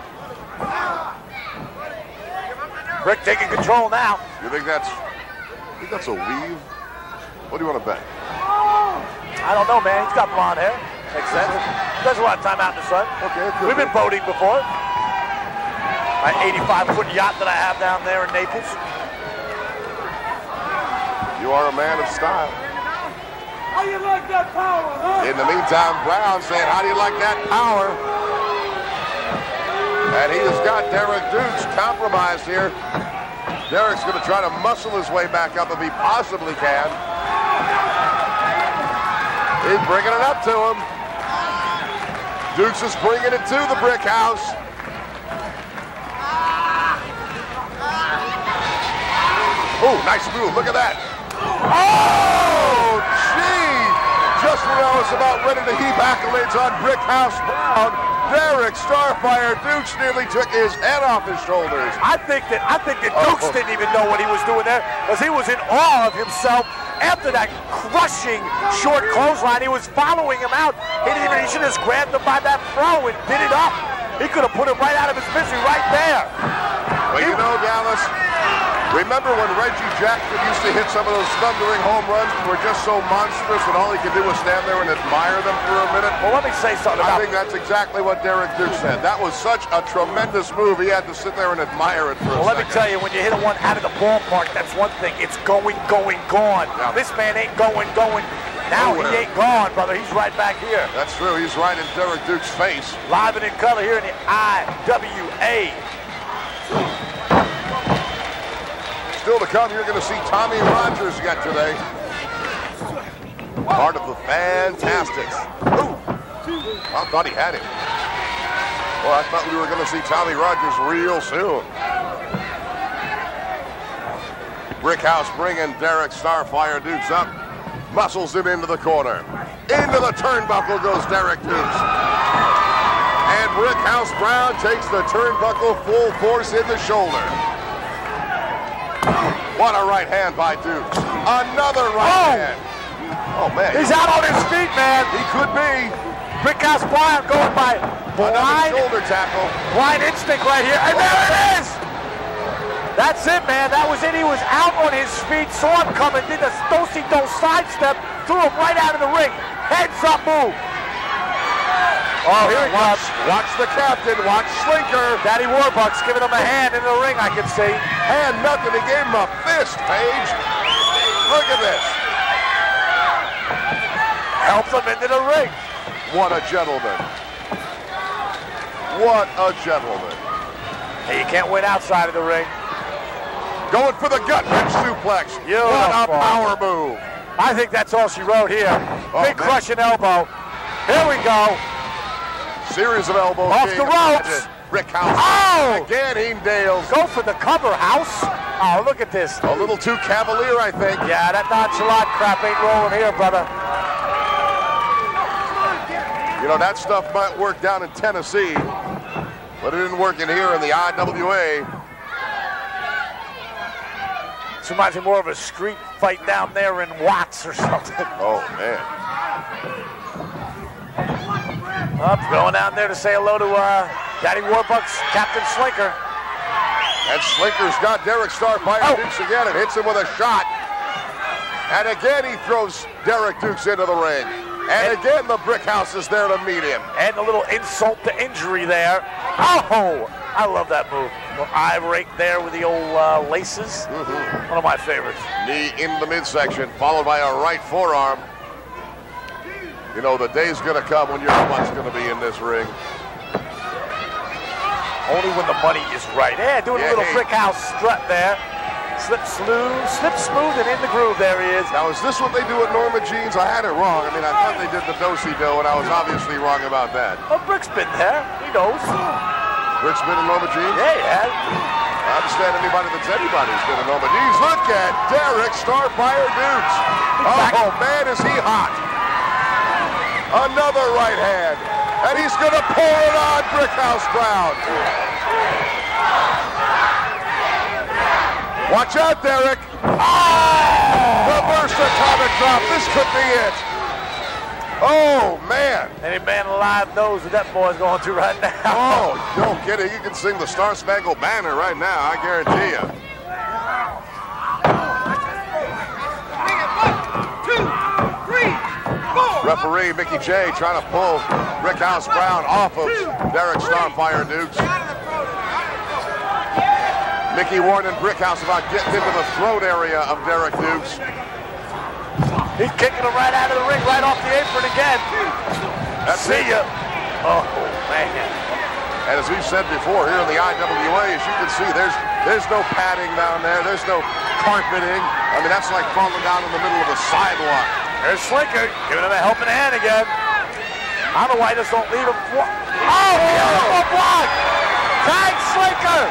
Brick taking control now. You think that's a weave? What do you want to bet? I don't know, man. He's got blonde hair. Makes sense. Spends a lot of time out in the sun. Okay. We've been boating before. My 85-foot yacht that I have down there in Naples. You are a man of style. How you like that power, huh? In the meantime, Brown saying, how do you like that power? And he has got Derek Dukes compromised here. Derek's going to try to muscle his way back up if he possibly can. He's bringing it up to him. Dukes is bringing it to the brick house. Oh, nice move. Look at that. Oh, gee. Just when I was about ready to heap accolades on Brick House Brown, Derek Starfire Dukes nearly took his head off his shoulders. I think that Dukes didn't even know what he was doing there, because he was in awe of himself after that crushing short clothesline. He was following him out. He should have just grabbed him by that throw and did it up. He could have put him right out of his misery right there. Well, you know, Dallas, remember when Reggie Jackson used to hit some of those thundering home runs that were just so monstrous that all he could do was stand there and admire them for a minute? Well, let me say something I think that's exactly what Derek Dukes said. That was such a tremendous move. He had to sit there and admire it for a second. Let me tell you, when you hit a one out of the ballpark, that's one thing. It's going, gone. Yeah. This man ain't going. Now he ain't gone, brother. He's right back here. That's true. He's right in Derek Dukes' face. Live and in color here in the IWA. Still to come, you're going to see Tommy Rogers again today. Part of the Fantastics. Ooh. I thought he had him. Well, I thought we were going to see Tommy Rogers real soon. Brickhouse bringing Derek Starfire Dukes up. Muscles him into the corner. Into the turnbuckle goes Derek Dukes. And Brickhouse Brown takes the turnbuckle full force in the shoulder. What a right hand by Dukes. Another right hand. Oh, man. He's out on his feet, man. He could be. Brickhouse Brown going by blind shoulder tackle. Blind instinct right here. And there it is. That's it, man. That was it. He was out on his feet, saw him coming, did the do-si-do sidestep, threw him right out of the ring. Heads up move. Oh, here he comes. Watch the captain. Watch Slinker. Daddy Warbucks giving him a hand in the ring, I can see. Hand nothing. He gave him a fist, Paige. Look at this. Helps him into the ring. What a gentleman. What a gentleman. Hey, you can't win outside of the ring. Going for the gut-wrench suplex. What a power move. I think that's all she wrote here. Oh, big crushing elbow. Here we go. Series of elbows. Off the ropes. Brickhouse. Oh! Again, he nails. Go for the cover, House. Oh, look at this. A little too cavalier, I think. Yeah, that nonchalant crap ain't rolling here, brother. You know, that stuff might work down in Tennessee, but it didn't work in here in the IWA. This reminds me more of a street fight down there in Watts or something. Oh, man. Up, going down there to say hello to Daddy Warbucks, Captain Slinker. And Slinker's got Derek Starfire Dukes again and hits him with a shot. And again he throws Derek Dukes into the ring. And again the Brickhouse is there to meet him. And a little insult to injury there. Oh, I love that move. Little eye rake there with the old laces. One of my favorites. Knee in the midsection, followed by a right forearm. You know, the day's going to come when your butt's going to be in this ring. Only when the money is right. Yeah, doing a little Brickhouse strut there. Slip smooth and in the groove. There he is. Now, is this what they do at Norma Jean's? I had it wrong. I mean, I thought they did the do-si-do, and I was obviously wrong about that. Oh, Brick's been there. He knows. Brick's been in Norma Jean's? Yeah, he has. I understand anybody that's anybody who's been in Norma Jean's. Look at Derek Starfire Dukes. Oh, man, is he hot. Another right hand. And he's going to pour it on Brickhouse Brown. Watch out, Derek. Oh! Reverse atomic drop. This could be it. Oh, man. Any man alive knows what that boy's going through right now. Oh, no kidding. You can sing the Star Spangled Banner right now, I guarantee you. 1, 2, 3, 4. Referee Mickey J trying to pull Brickhouse Brown off of Derek Starfire Dukes. Mickey Warren and Brickhouse about getting into the throat area of Derek Dukes. He's kicking him right out of the ring, right off the apron again. See ya. Oh, man. And as we've said before, here in the IWA, as you can see, there's no padding down there. There's no carpeting. I mean, that's like falling down in the middle of a sidewalk. There's Slinker giving him a helping hand again. I don't know why he just don't leave him. Oh, beautiful block! Tag Slinker!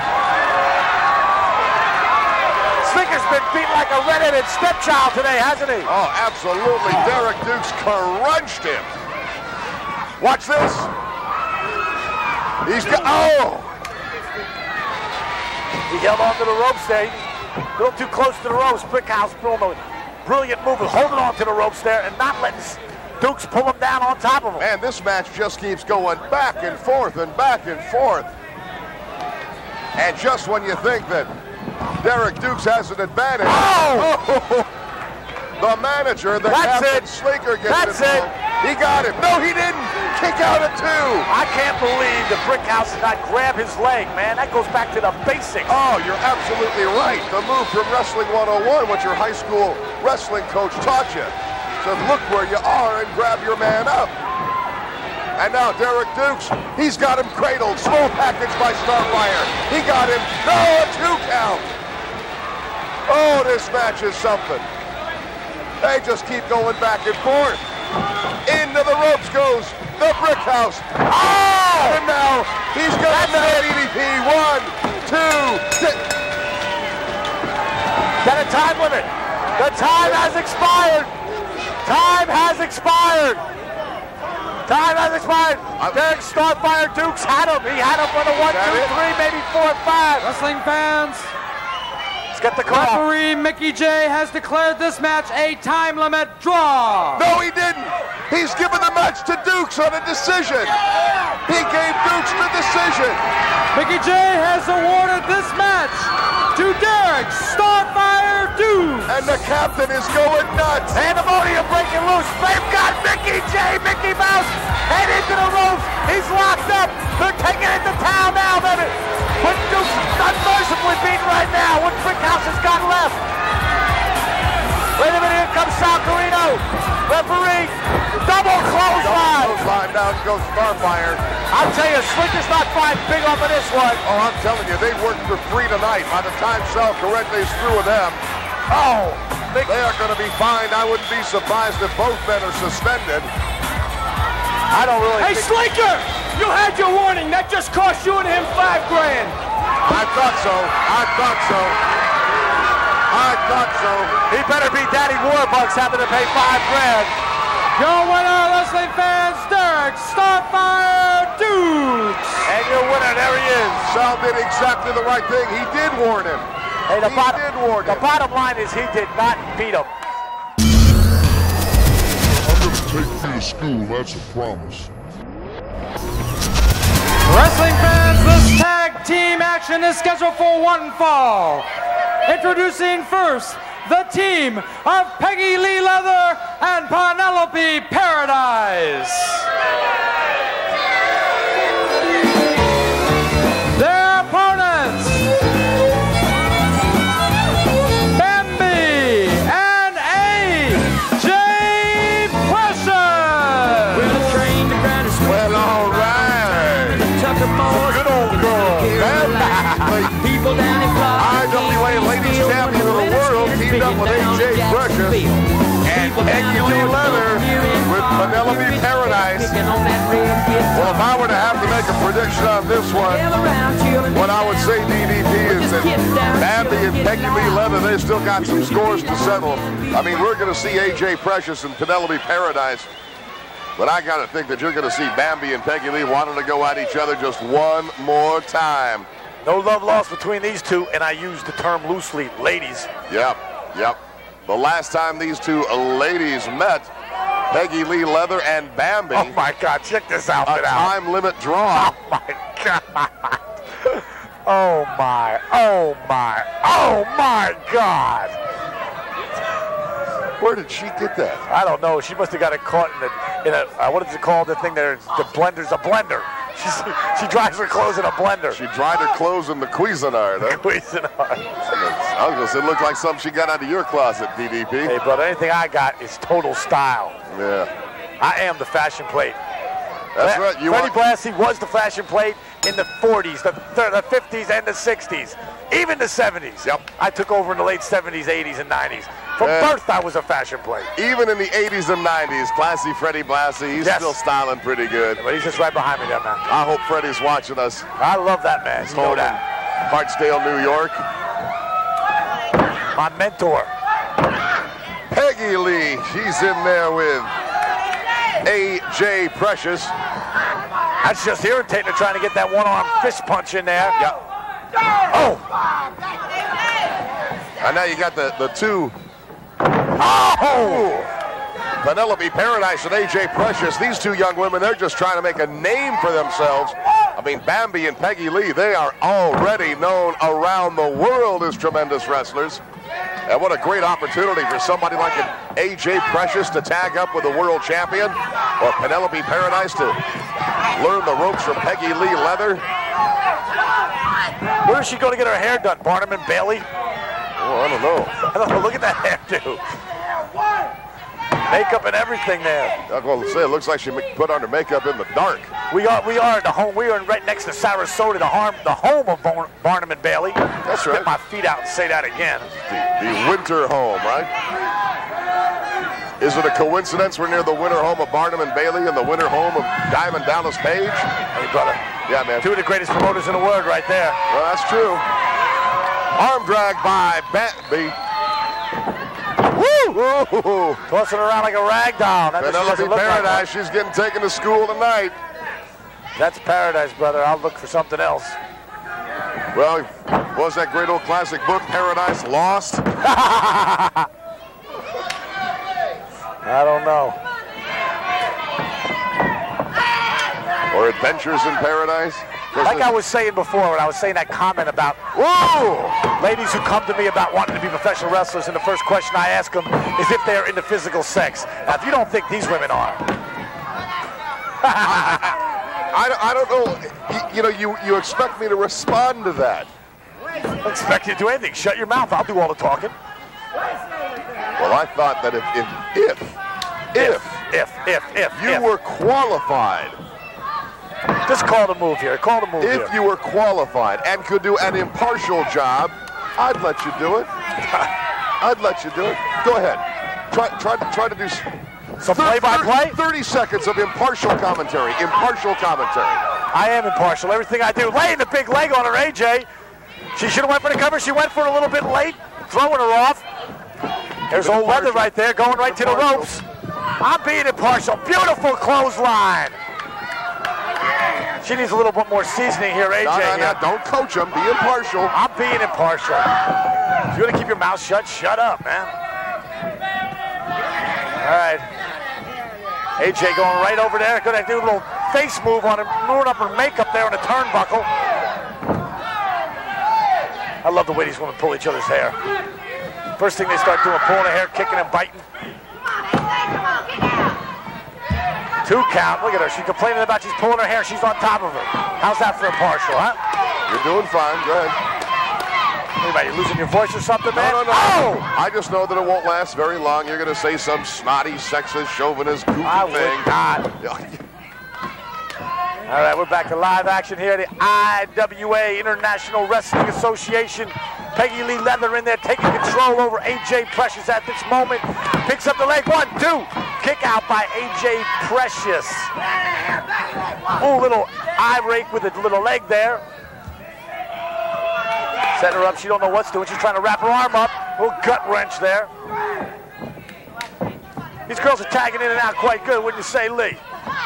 Slinker's been beaten like a red-headed stepchild today, hasn't he? Oh, absolutely. Derek Dukes crunched him. Watch this. He's got, oh! He held on to the ropes there. A little too close to the ropes. Brickhouse pulling a brilliant move of holding on to the ropes there and not letting Dukes pull him down on top of him. Man, this match just keeps going back and forth and back and forth. And just when you think that Derek Dukes has an advantage, the manager, the Captain Slinker gets involved. He got him. No, he didn't. Kick out at 2. I can't believe the Brickhouse did not grab his leg, man. That goes back to the basics. Oh, you're absolutely right. The move from Wrestling 101, what your high school wrestling coach taught you. So look where you are and grab your man up. And now Derek Dukes, he's got him cradled. Small package by Starfire. He got him. No, a 2 count. Oh, this match is something. They just keep going back and forth. Into the ropes goes the Brickhouse. Oh! And now he's got a DDT. 1, 2, 6. Got a time limit. The time has expired. Time has expired. Time has expired. Derek Starfire Dukes had him. He had him for the 1, 2, 3, maybe 4, 5. Wrestling fans, let's get the call. Referee Mickey J has declared this match a time limit draw. No, he didn't. He's given the match to Dukes on a decision. He gave Dukes the decision. Mickey J has awarded this match to Derek Starfire Dukes. And the captain is going nuts. Pandemonium breaking loose. They've got Mickey J, Mickey Mouse, head into the ropes. He's locked up. They're taking it to town now, baby. But Dukes unmercifully beaten right now. What Brickhouse has got left? Wait a minute, here comes Sal Carino. Referee, double clothesline. Clothesline, down goes Starfire. I'll tell you, Slinker's not flying big off of this one. Oh, I'm telling you, they worked for free tonight. By the time Sal Carino's through with them, they are going to be fined. I wouldn't be surprised if both men are suspended. I don't really Hey, Slinker, you had your warning. That just cost you and him $5 grand. I thought so. I thought so. I thought so. He better be Daddy Warbucks having to pay $5 grand. Your winner, wrestling fans, Derek Starfire Dukes. And your winner, there he is. Sal did exactly the right thing. He did warn him. Hey, the bottom line is he did not beat him. I'm gonna take you to school, that's a promise. Wrestling fans, this tag team action is scheduled for one fall. Introducing first, the team of Peggy Lee Leather and Penelope Paradise. Their opponents, Bambi and AJ Precious. Well, all right. Good old girl. Bambi. IWA Ladies Champion of the World teamed up with AJ Precious and Peggy Lee Leather with Penelope Paradise. Well, if I were to have to make a prediction on this one, what I would say, DDP, is that Bambi and Peggy Lee Leather, they've still got some scores to settle. I mean, we're going to see AJ Precious and Penelope Paradise, but I got to think that you're going to see Bambi and Peggy Lee wanting to go at each other just one more time. No love lost between these two, and I use the term loosely, ladies. Yep. The last time these two ladies met, Peggy Lee Leather and Bambi. Oh my God, check this outfit out. Time limit draw. Oh my God. Oh my God. Where did she get that? I don't know. She must have got it caught in a what is it called? The thing there, the blender's a blender. She dries her clothes in a blender. She dried her clothes in the Cuisinart, huh? Cuisinart. I was going to say, it looked like something she got out of your closet, DDP. Hey, brother, anything I got is total style. Yeah. I am the fashion plate. That's right. Freddie Blassie was the fashion plate in the 40s, the 50s, and the 60s, even the 70s. Yep. I took over in the late 70s, 80s, and 90s. From birth, I was a fashion plate. Even in the 80s and 90s, classy Freddie Blassie, he's still styling pretty good. But he's just right behind me there, man. I hope Freddie's watching us. I love that man. He's home in Hartsdale, New York. My mentor. Peggy Lee, she's in there with A.J. Precious. That's just irritating, trying to get that one-arm fist punch in there. Yep. Oh! And now you got the two. Oh! Penelope Paradise and A.J. Precious, these two young women, they're just trying to make a name for themselves. I mean, Bambi and Peggy Lee, they are already known around the world as tremendous wrestlers. And what a great opportunity for somebody like an A.J. Precious to tag up with a world champion, or Penelope Paradise to learn the ropes from Peggy Lee Leather. Where is she going to get her hair done? Barnum and Bailey? Oh, I don't know. I don't know. Look at that hairdo. Makeup and everything there. I was going to say, it looks like she put on her makeup in the dark. We are at the home. We are right next to Sarasota, the home of Barnum and Bailey. That's right. Get my feet out and say that again. The winter home, right? Is it a coincidence we're near the winter home of Barnum and Bailey and the winter home of Diamond Dallas Page? Hey, brother. Yeah, man. Two of the greatest promoters in the world right there. Well, that's true. Arm drag by Bambi. Woo! Tossing around like a rag doll. Penelope Paradise, she's getting taken to school tonight. That's Paradise, brother. I'll look for something else. Well, what was that great old classic book, Paradise Lost? I don't know. Or Adventures in Paradise? Like I was saying before, when I was saying that comment about ladies who come to me about wanting to be professional wrestlers, and the first question I ask them is if they're into physical sex. Now, if you don't think these women are. I don't know. You know, you expect me to respond to that. I don't expect you to do anything. Shut your mouth. I'll do all the talking. Well, I thought that if you were qualified. Just call the move here. Call the move here. If you were qualified and could do an impartial job, I'd let you do it. I'd let you do it. Go ahead. Try to do some play-by-play. 30 seconds of impartial commentary. Impartial commentary. I am impartial. Everything I do. Laying the big leg on her, AJ. She should have went for the cover. She went for it a little bit late, throwing her off. There's old Leather right there, going right to the ropes. I'm being impartial. Beautiful clothesline. She needs a little bit more seasoning here, AJ. No, don't coach him. Be impartial. I'm being impartial. If you want to keep your mouth shut, shut up, man. All right. AJ going right over there. Going to do a little face move on him, moving up her makeup there on the turnbuckle. I love the way these women pull each other's hair. First thing they start doing, pulling her hair, kicking and biting. 2 count. Look at her. She's complaining about she's pulling her hair. She's on top of her. How's that for impartial, huh? You're doing fine. Go ahead. Anybody losing your voice or something, man? No. Oh! I just know that it won't last very long. You're going to say some snotty, sexist, chauvinist, goofy thing. Not. All right, we're back to live action here. The IWA International Wrestling Association. Peggy Lee Leather in there taking control over A.J. Precious at this moment. Picks up the leg. 1, 2. Kick out by A.J. Precious. Ooh, little eye rake with a little leg there. Set her up. She don't know what's doing. She's trying to wrap her arm up. Little gut wrench there. These girls are tagging in and out quite good, wouldn't you say, Lee?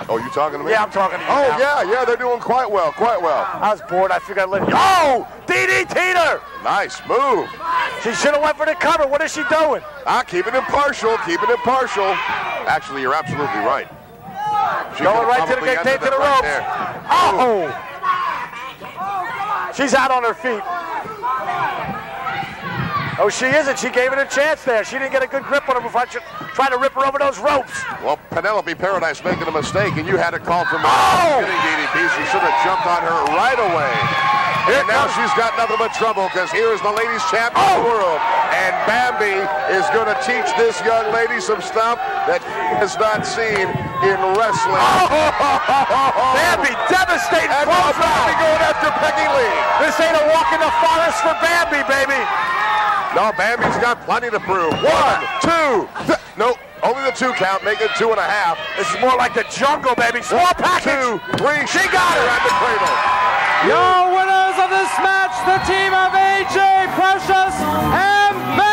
Oh, you talking to me? Yeah, I'm talking to you. Oh, now. yeah, they're doing quite well, I was bored. I figured I'd let you. Oh, DDT'd her. Nice move. She should have went for the cover. What is she doing? Keep it impartial. Actually, you're absolutely right. Going right to the ropes. Oh! She's out on her feet. Oh, she isn't. She gave it a chance there. She didn't get a good grip on her before. trying to rip her over those ropes. Well, Penelope Paradise making a mistake, and you had it called from getting DDP. She should have jumped on her right away. And now she's got nothing but trouble because here is the ladies' champion of the world. And Bambi is going to teach this young lady some stuff that she has not seen in wrestling. Bambi, devastating close Bambi going after Peggy Lee. This ain't a walk in the forest for Bambi, baby. No, Bambi's got plenty to prove. 1, 2. Nope. Only the 2 count, make it 2.5. This is more like the jungle, baby. Small package. 2, 3. She got her at the cradle. Your winners of this match, the team of AJ Precious and Bambi.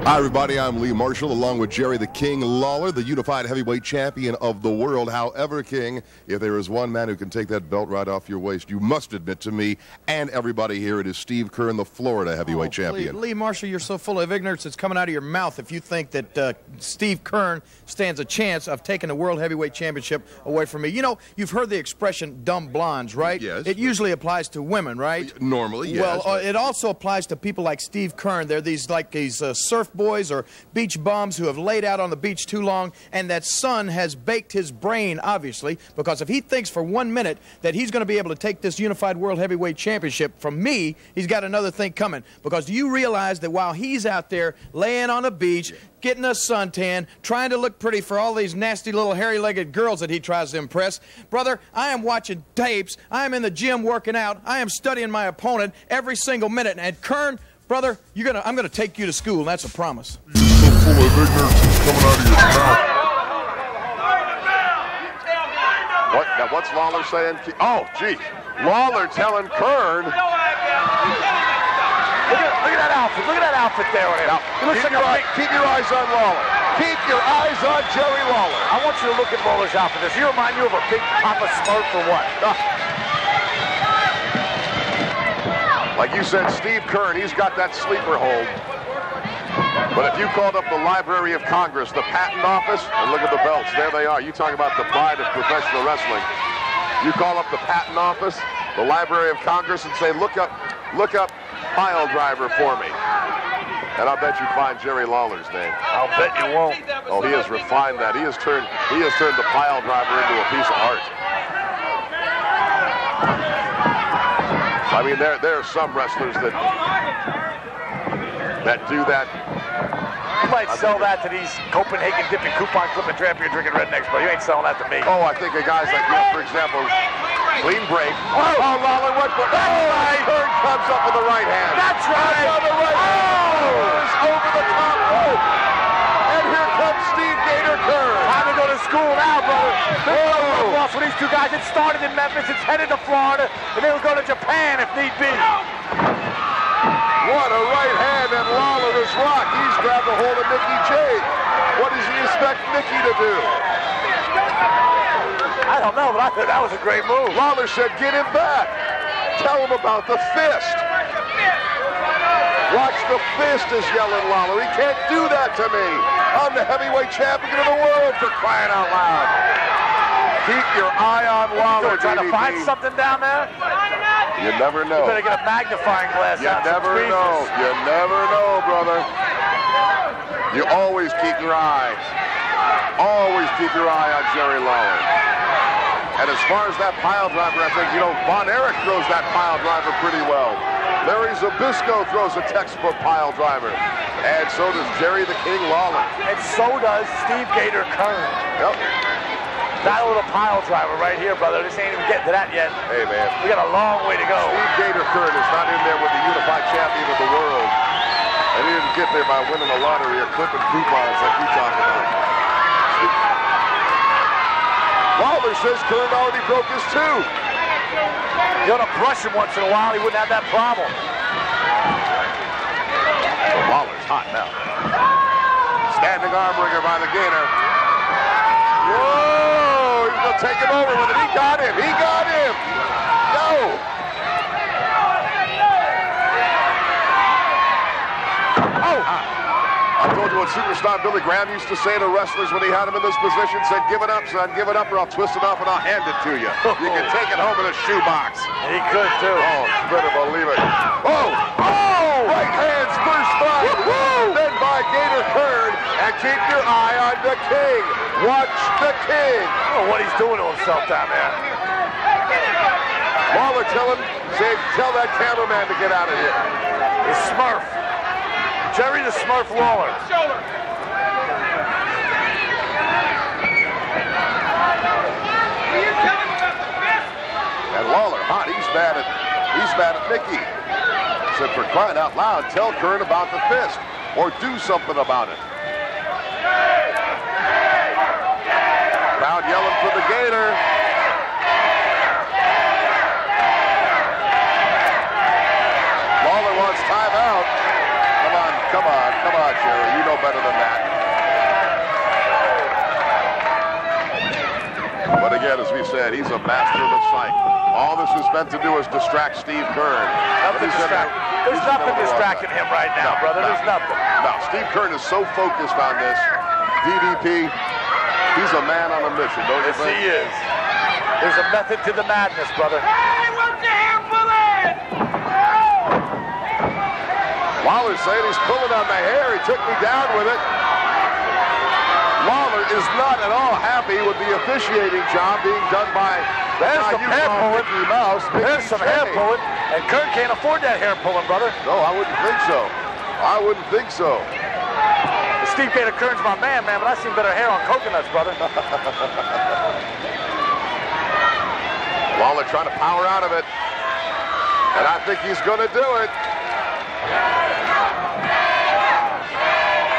Hi, everybody. I'm Lee Marshall, along with Jerry the King Lawler, the unified heavyweight champion of the world. However, King, if there is one man who can take that belt right off your waist, you must admit to me and everybody here, it is Steve Kern, the Florida heavyweight champion. Lee Marshall, you're so full of ignorance, it's coming out of your mouth if you think that Steve Kern stands a chance of taking the World Heavyweight Championship away from me. You know, you've heard the expression dumb blondes, right? Yes. It usually applies to women, right? Normally, yes. Well, it also applies to people like Steve Kern. They're these surf boys or beach bums who have laid out on the beach too long, and that sun has baked his brain, obviously, because if he thinks for 1 minute that he's going to be able to take this unified World Heavyweight Championship from me, he's got another thing coming. Because do you realize that while he's out there laying on the beach, getting a suntan, trying to look pretty for all these nasty little hairy-legged girls that he tries to impress, brother, I am watching tapes, I am in the gym working out, I am studying my opponent every single minute, and Kern, brother, I'm gonna take you to school, and that's a promise. You're so full of ignorance, it's coming out of your mouth. What's Lawler saying? Oh, gee. Lawler telling Kern. Look at that outfit. Look at that outfit there on him. Now, keep your eyes on Lawler. Keep your eyes on Jerry Lawler. I want you to look at Lawler's outfit. Does he remind you of a big Papa Smurf or what? Like you said, Steve Kern, he's got that sleeper hold. But if you called up the Library of Congress, the Patent Office, and look at the belts, there they are. You talk about the pride of professional wrestling. You call up the Patent Office, the Library of Congress, and say, look up pile driver for me. And I'll bet you find Jerry Lawler's name. I'll bet you won't. Oh, he has refined that. He has turned the pile driver into a piece of art. I mean, there are some wrestlers that do that. You might sell that to these Copenhagen dipping, coupon clipping, tramp, you're drinking rednecks, but you ain't selling that to me. Oh, I think of guys like, for example, clean break. Oh, Lawler went for that. Right. Kern comes up with the right hand. That's right. On the right hand. Over the top rope. And here comes Steve Gator Kern. Time to go to school now, brother. This for these two guys. It started in Memphis. It's headed to Florida. And they will go to Japan if need be. What a right hand, and Lawler is rocked. He's grabbed a hold of Mickey Jade. What does he expect Mickey to do? I don't know, but I thought that was a great move. Lawler said, get him back. Tell him about the fist. Watch the fist, is yelling Lawler. He can't do that to me. I'm the heavyweight champion of the world, for crying out loud. Keep your eye on Lawler, trying to find something down there? You never know. You better get a magnifying glass out. You never know. You never know, brother. You always keep your eye. Always keep your eye on Jerry Lawler. And as far as that pile driver, I think, Von Erich throws that pile driver pretty well. Larry Zbyszko throws a textbook pile driver. And so does Jerry the King Lawler. And so does Steve Gator Kern. Yep. That little pile driver right here, brother. This ain't even getting to that yet. Hey, man. We got a long way to go. Steve Gator Kern is not in there with the unified champion of the world. And he didn't get there by winning the lottery or clipping coupons like you talking about. Lawler says Kern already broke his tooth. You ought to brush him once in a while. He wouldn't have that problem. Lawler's hot now. Standing arm wringer by the Gator. Whoa! He's going to take him over with it. He got him. He got him. No. Oh! I told you what Superstar Billy Graham used to say to wrestlers when he had him in this position. Said, give it up, son. Give it up or I'll twist it off and I'll hand it to you. You can take it home in a shoebox. He could, too. Oh, better believe it. Oh! Oh! Right hands first Gator Kern, and keep your eye on the King. Watch the King. I don't know what he's doing to himself down there. Lawler tell that cameraman to get out of here. The Smurf. Jerry the Smurf Lawler. And Lawler, hot. He's mad at Mickey. Said, for crying out loud, tell Kern about the fist or do something about it. Crowd yelling for the Gator. Lawler wants timeout. Come on, Jerry. You know better than that. But again, as we said, he's a master of the sight. All this is meant to do is distract Steve Kern. There's nothing distracting him right now, brother. There's nothing. No, Steve Kern is so focused on this. DDP, he's a man on a mission, don't you think? Yes, he is. There's a method to the madness, brother. Hey, what's the hair pulling? Lawler's saying he's pulling on my hair. He took me down with it. Lawler is not at all happy with the officiating job being done by There's some hair pulling. There's some hair pulling. And Kern can't afford that hair pulling, brother. No, I wouldn't think so. I wouldn't think so. Steve Gator Kern's my man, but I seen better hair on coconuts, brother. Lawler trying to power out of it. And I think he's going to do it.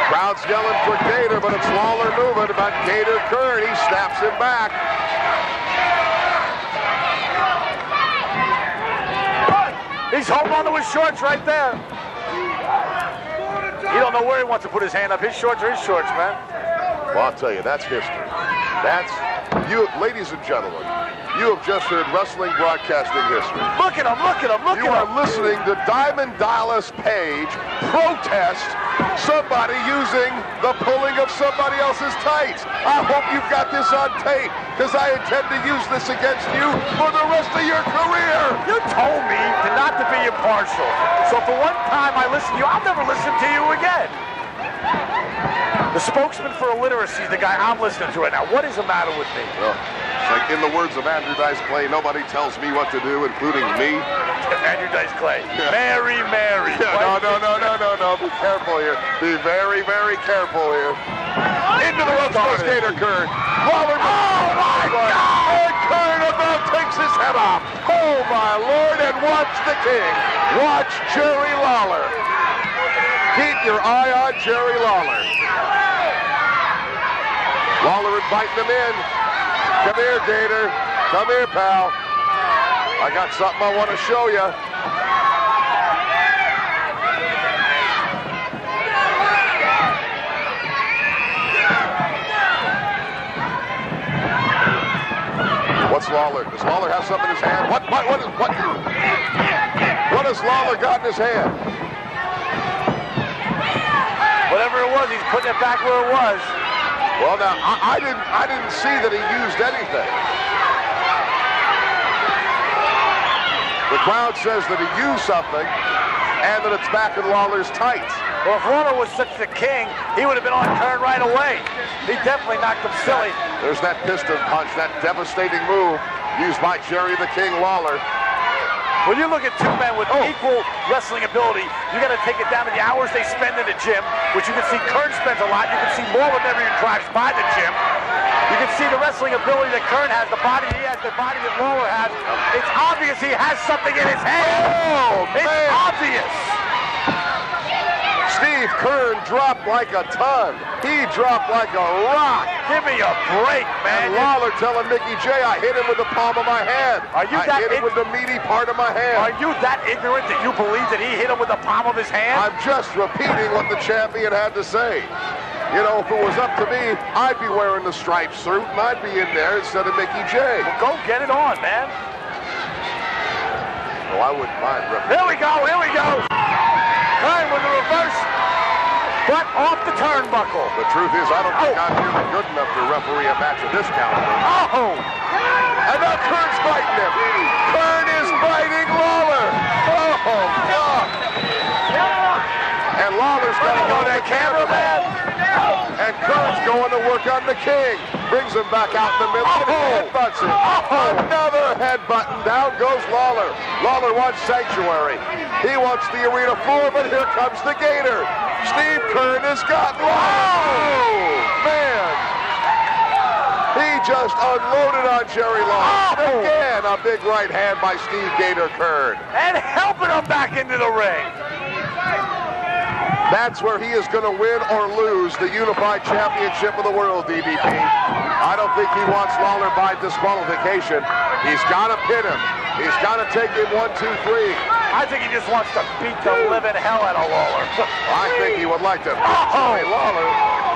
Crowd's yelling for Gator, but it's Lawler moving about Gator Kern. He snaps him back. He's holding on to his shorts right there. He don't know where he wants to put his hand up. His shorts are his shorts, man. Well, I'll tell you, that's history. That's, you, ladies and gentlemen, you have just heard wrestling broadcasting history. Look at him, look at him, look at him. You are listening to Diamond Dallas Page protest somebody using the pulling of somebody else's tights. I hope you've got this on tape, because I intend to use this against you for the rest of your career. You told me not to be impartial. So for one time I listen to you, I'll never listen to you again. The spokesman for illiteracy is the guy I'm listening to right now. What is the matter with me? Well, it's like in the words of Andrew Dice Clay, nobody tells me what to do, including me. Andrew Dice Clay. Yeah. Mary. Yeah, no. Be careful here. Be very, very careful here. Into the ropes goes Gator Kern. Lawler. Oh, my God! And Kern about takes his head off. Oh, my Lord. And watch the King. Watch Jerry Lawler. Keep your eye on Jerry Lawler. Lawler inviting him in. Come here, Gator. Come here, pal. I got something I want to show you. What's Lawler? Does Lawler have something in his hand? What has Lawler got in his hand? Whatever it was, he's putting it back where it was. Well, now, I didn't see that he used anything. The crowd says that he used something and that it's back in Lawler's tights. Well, if Lawler was such the king, he would have been on Kern right away. He definitely knocked him silly. There's that piston punch, that devastating move used by Jerry the King Lawler. When you look at two men with equal wrestling ability, you got to take it down to the hours they spend in the gym, which you can see Kern spends a lot. You can see Lawler never even drives by the gym. You can see the wrestling ability that Kern has, the body he has, the body that Lawler has. It's obvious he has something in his hand. Oh, man. It's obvious. Steve Kern dropped like a ton. He dropped like a rock. Give me a break, man. And Lawler telling Mickey J, I hit him with the palm of my hand. I hit him with the meaty part of my hand. Are you that ignorant that you believe that he hit him with the palm of his hand? I'm just repeating what the champion had to say. You know, if it was up to me, I'd be wearing the striped suit and I'd be in there instead of Mickey J. Well, go get it on, man. Oh, I wouldn't mind. Here we go. Kern with the reverse, but off the turnbuckle. The truth is, I don't think I'm nearly good enough to referee a match of this caliber. Oh! And now Kern's biting him. Kern is biting Lawler. Oh, God. And And Lawler's going to go to the cameraman. And Kern's going to work on the King. Brings him back out in the middle and headbutts him. Another headbutt, and down goes Lawler. Lawler wants sanctuary. He wants the arena floor, but here comes the Gator. Steve Kern has got Lawler. Oh, man. He just unloaded on Jerry Lawler. Again, a big right hand by Steve Gator Kern. And helping him back into the ring. That's where he is going to win or lose the Unified Championship of the World, DDP. I don't think he wants Lawler by disqualification. He's got to pin him. He's got to take him 1, 2, 3. I think he just wants to beat the living hell out of Lawler. I think he would like to beat Jerry Lawler,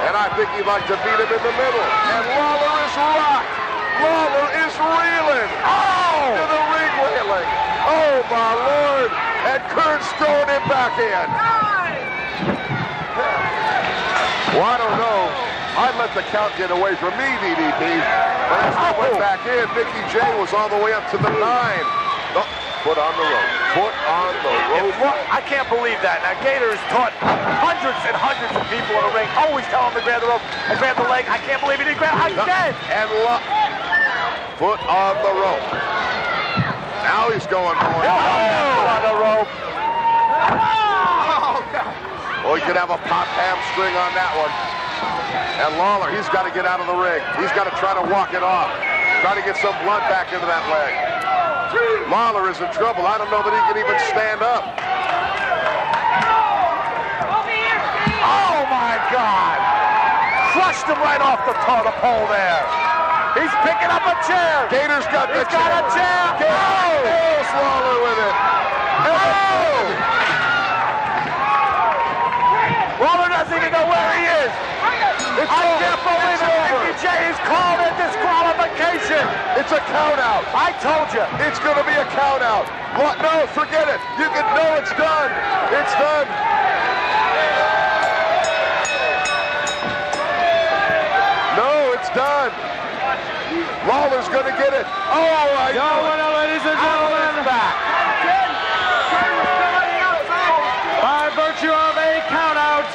and I think he'd like to beat him in the middle. And Lawler is rocked. Lawler is reeling. To the ring railing. Oh, my Lord. And Kern's throwing him back in. Well, I don't know. I'd let the count get away from me, DDP. But as they went back in, Mickey J was all the way up to the 9. Oh, foot on the rope. Foot on the rope. I can't believe that. Now, Gator has taught hundreds and hundreds of people in the ring. Always tell him to grab the rope and grab the leg. I can't believe he didn't grab it. Again. And foot on the rope. Now he's going for it. Foot on the rope. Oh, he could have a pop hamstring on that one. And Lawler, he's got to get out of the ring. He's got to try to walk it off. Try to get some blood back into that leg. Lawler is in trouble. I don't know that he can even stand up. Oh, my God. Crushed him right off the pole there. He's picking up a chair. Gator's got the chair. He's got a chair. Nails Lawler with it. Lawler doesn't even know where he is. I can't believe it. Mickey J is called a disqualification. It's a count out. I told you. It's going to be a count out. What? No, forget it. You can know it's done. It's done. No, it's done. Lawler's going to get it. Oh, I Your winner, ladies and gentlemen, back. By virtue of a count out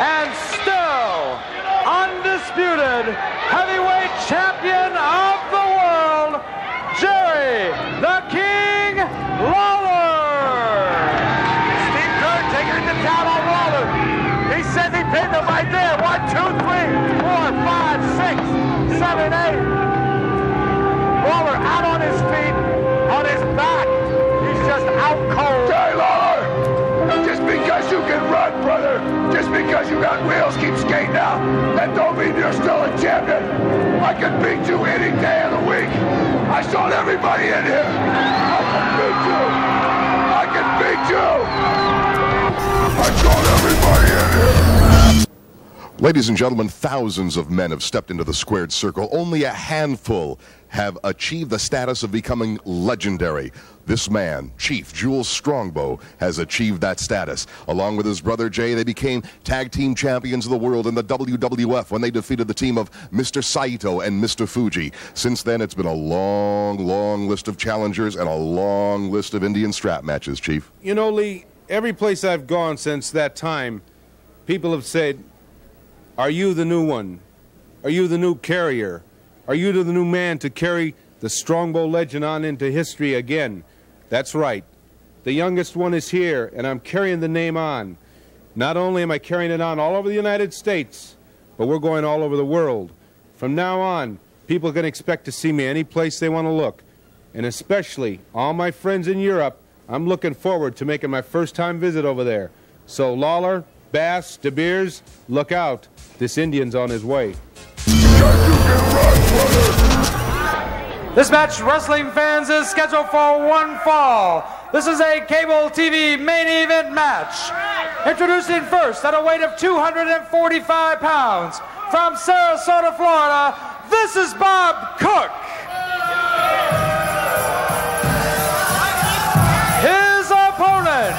and still undisputed heavyweight champion of the world, Jerry the King Lawler. Steve Kern taking it to town on Lawler. He says he pinned him right there. 1, 2, 3, 4, 5, 6, 7, 8. Lawler out on his feet, on his back. He's just out cold. Hey, Lawler! Just because you can run, brother, just because you got wheels, keep skating out, that don't mean you're still a champion. I can beat you any day of the week. I saw everybody in here. I can beat you. I can beat you. I saw everybody in here. Ladies and gentlemen, thousands of men have stepped into the squared circle. Only a handful have achieved the status of becoming legendary. This man, Chief Jules Strongbow, has achieved that status. Along with his brother Jay, they became tag team champions of the world in the WWF when they defeated the team of Mr. Saito and Mr. Fuji. Since then, it's been a long, long list of challengers and a long list of Indian strap matches, Chief. You know, Lee, every place I've gone since that time, people have said, "Are you the new one? Are you the new carrier? Are you the new man to carry the Strongbow legend on into history again?" That's right. The youngest one is here, and I'm carrying the name on. Not only am I carrying it on all over the United States, but we're going all over the world. From now on, people can expect to see me any place they want to look. And especially all my friends in Europe, I'm looking forward to making my first-time visit over there. So Lawler, Bass, De Beers, look out. This Indian's on his way. This match, wrestling fans, is scheduled for one fall. This is a cable TV main event match. Introducing first at a weight of 245 pounds from Sarasota, Florida, this is Bob Cook. His opponent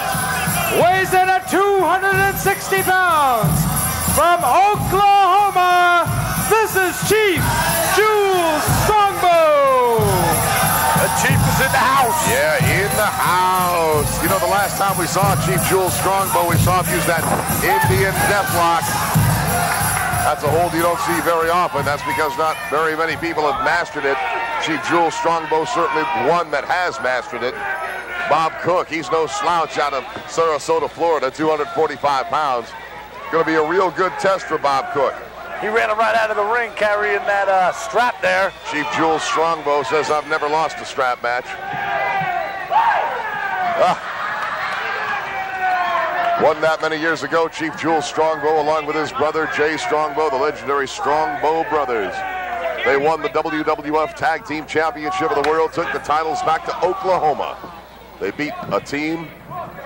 weighs in at 260 pounds from Oklahoma, this is Chief Jules Strongbow. The Chief is in the house. Yeah, in the house. You know, the last time we saw Chief Jules Strongbow, we saw him use that Indian deathlock. That's a hold you don't see very often. That's because not very many people have mastered it. Chief Jules Strongbow certainly one that has mastered it. Bob Cook, he's no slouch out of Sarasota, Florida, 245 pounds. Going to be a real good test for Bob Cook. He ran him right out of the ring carrying that strap there. Chief Jules Strongbow says, I've never lost a strap match. Won that many years ago, Chief Jules Strongbow, along with his brother Jay Strongbow, the legendary Strongbow brothers. They won the WWF Tag Team Championship of the World, took the titles back to Oklahoma. They beat a team,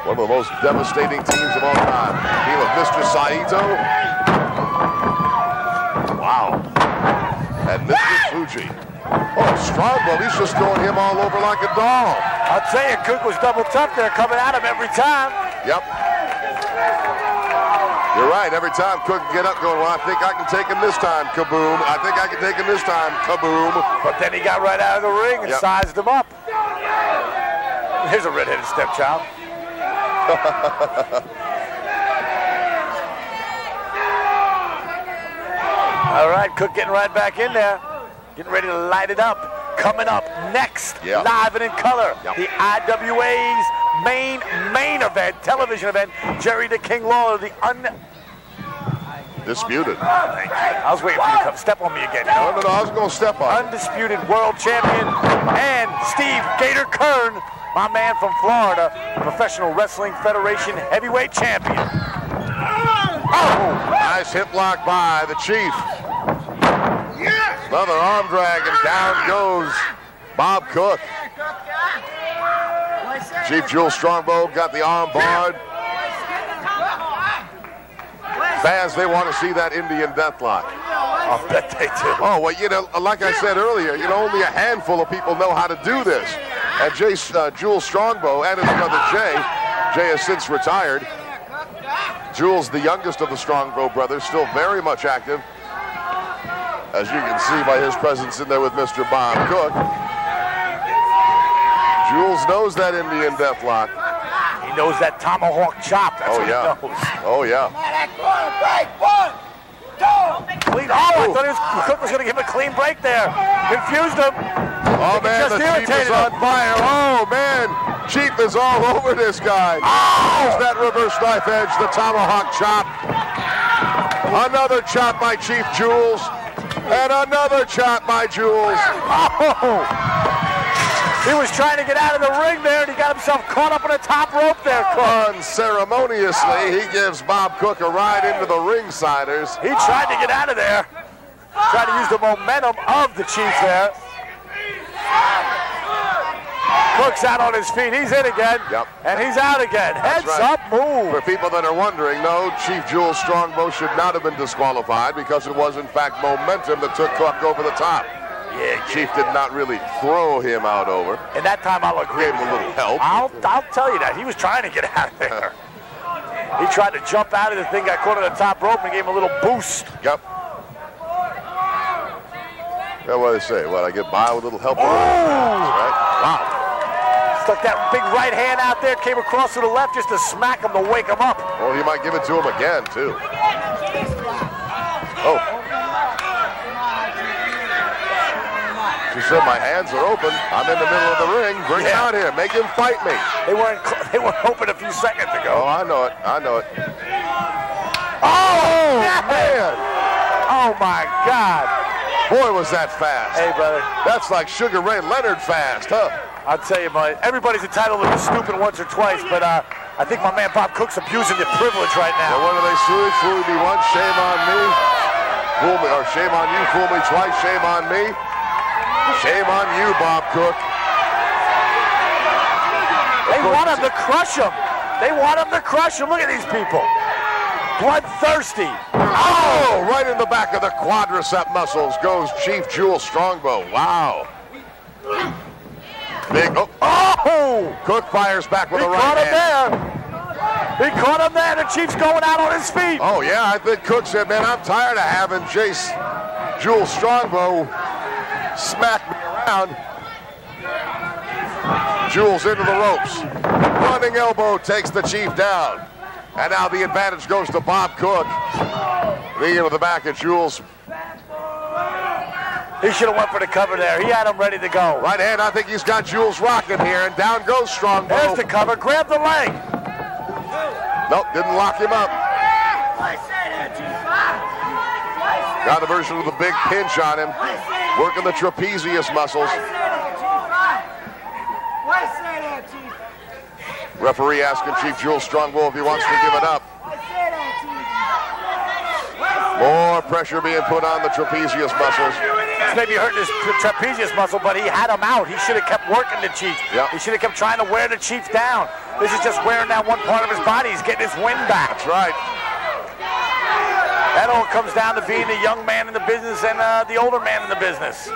one of the most devastating teams of all time. The team of Mr. Saito. Wow. And Mr. Fuji. Oh, Strongbow, he's just throwing him all over like a doll. I'll tell you, Cook was double tough there, coming at him every time. Yep. You're right. Every time Cook can get up going, well, I think I can take him this time, kaboom. I think I can take him this time, kaboom. But then he got right out of the ring and sized him up. Here's a red-headed stepchild. All right, Cook getting right back in there. Getting ready to light it up. Coming up next, live and in color, the IWA's main event, television event, Jerry the King Lawler, the Disputed. Thank you. I was waiting for you to come step on me again. You know? No, I was going to step on. Undisputed world champion, and Steve Gator Kern, my man from Florida, Professional Wrestling Federation heavyweight champion. Oh, nice hip lock by the Chief. Another arm drag, and down goes Bob Cook. Chief Jules Strongbow got the arm barred. Fans, they want to see that Indian deathlock. I bet they do. Oh, well, you know, like I said earlier, you know, only a handful of people know how to do this. And Jules Strongbow and his brother Jay has since retired. Jules, the youngest of the Strongbow brothers, still very much active, as you can see by his presence in there with Mr. Bob Cook. Jules knows that Indian deathlock. He knows that tomahawk chop. That's what he knows. Oh, yeah. Clean. Oh, I thought Cook was going to give him a clean break there. Confused him. Oh, man, the Chief is on fire. Oh, man. Chief is all over this guy. There's that reverse knife edge, the tomahawk chop. Another chop by Chief Jules. And another chop by Jules. Oh! He was trying to get out of the ring there, and he got himself caught up in the top rope there, Cook. Unceremoniously, he gives Bob Cook a ride into the ringsiders. He tried to get out of there. Tried to use the momentum of the Chief there. Cook's out on his feet. He's in again. Yep. And he's out again. Heads up move. For people that are wondering, no, Chief Jules Strongbow should not have been disqualified because it was, in fact, momentum that took Cook over the top. Yeah, Chief did not really throw him out over. And that time I'll agree. Gave him a little help. I'll tell you that. He was trying to get out of there. He tried to jump out of the thing, got caught on the top rope, and gave him a little boost. Yep. Yeah, what do they say? What, I get by with a little help? Oh! Right? Wow. Stuck that big right hand out there, came across to the left just to smack him to wake him up. Well, he might give it to him again, too. Oh. She said, my hands are open. I'm in the middle of the ring. Bring him out here. Make him fight me. They weren't open a few seconds ago. Oh, I know it. I know it. Oh, man. Oh, my God. Boy, was that fast. Hey, brother. That's like Sugar Ray Leonard fast, huh? I'll tell you, buddy, everybody's entitled to be stupid once or twice, but I think my man Bob Cook's abusing the privilege right now. Well, what do they say? Fool me once, shame on me. Fool me, or shame on you, fool me twice, shame on me. Shame on you, Bob Cook. They want him to crush him. They want him to crush him. Look at these people. Bloodthirsty. Oh, right in the back of the quadricep muscles goes Chief Jules Strongbow. Wow. Big, oh, Cook fires back with a right hand. He caught him there. The Chief's going out on his feet. Oh, yeah, I think Cook said, man, I'm tired of having Jules Strongbow smack me around. Jules into the ropes. Running elbow takes the Chief down. And now the advantage goes to Bob Cook. Knee into the back of Jules. He should have went for the cover there. He had him ready to go. Right hand, I think he's got Jules rocking here, and down goes Strongbow. There's the cover. Grab the leg. Nope, didn't lock him up. Got a version of the big pinch on him. Working the trapezius muscles. Referee asking Chief Jules Strongbow if he wants to give it up. More pressure being put on the trapezius muscles. He's maybe hurting his trapezius muscle, but he had him out. He should have kept working the Chief. Yep. He should have kept trying to wear the Chief down. This is just wearing down one part of his body. He's getting his wind back. That's right. That all comes down to being the young man in the business and the older man in the business.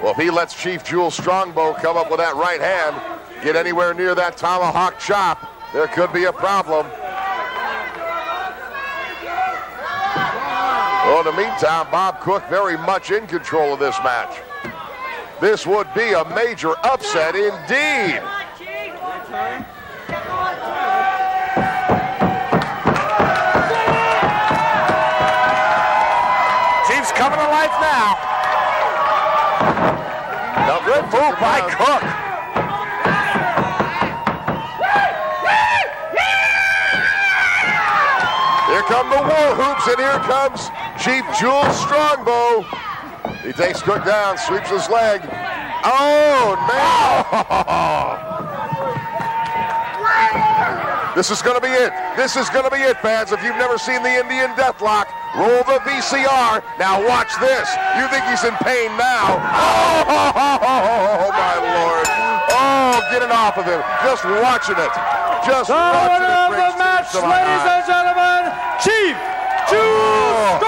Well, if he lets Chief Jules Strongbow come up with that right hand, get anywhere near that tomahawk chop, there could be a problem. Well, in the meantime, Bob Cook very much in control of this match. This would be a major upset indeed. Chief's coming to life now. Good move by Cook. Here come the war hoops, and here comes Chief Jules Strongbow. He takes Cook down, sweeps his leg. Oh, man. This is going to be it. This is going to be it, fans. If you've never seen the Indian Deathlock, roll the VCR. Now watch this. You think he's in pain now. Oh, my Lord. Oh, get it off of him. Just watching it. Just watching it. The winner of the match, ladies and gentlemen, Chief Jules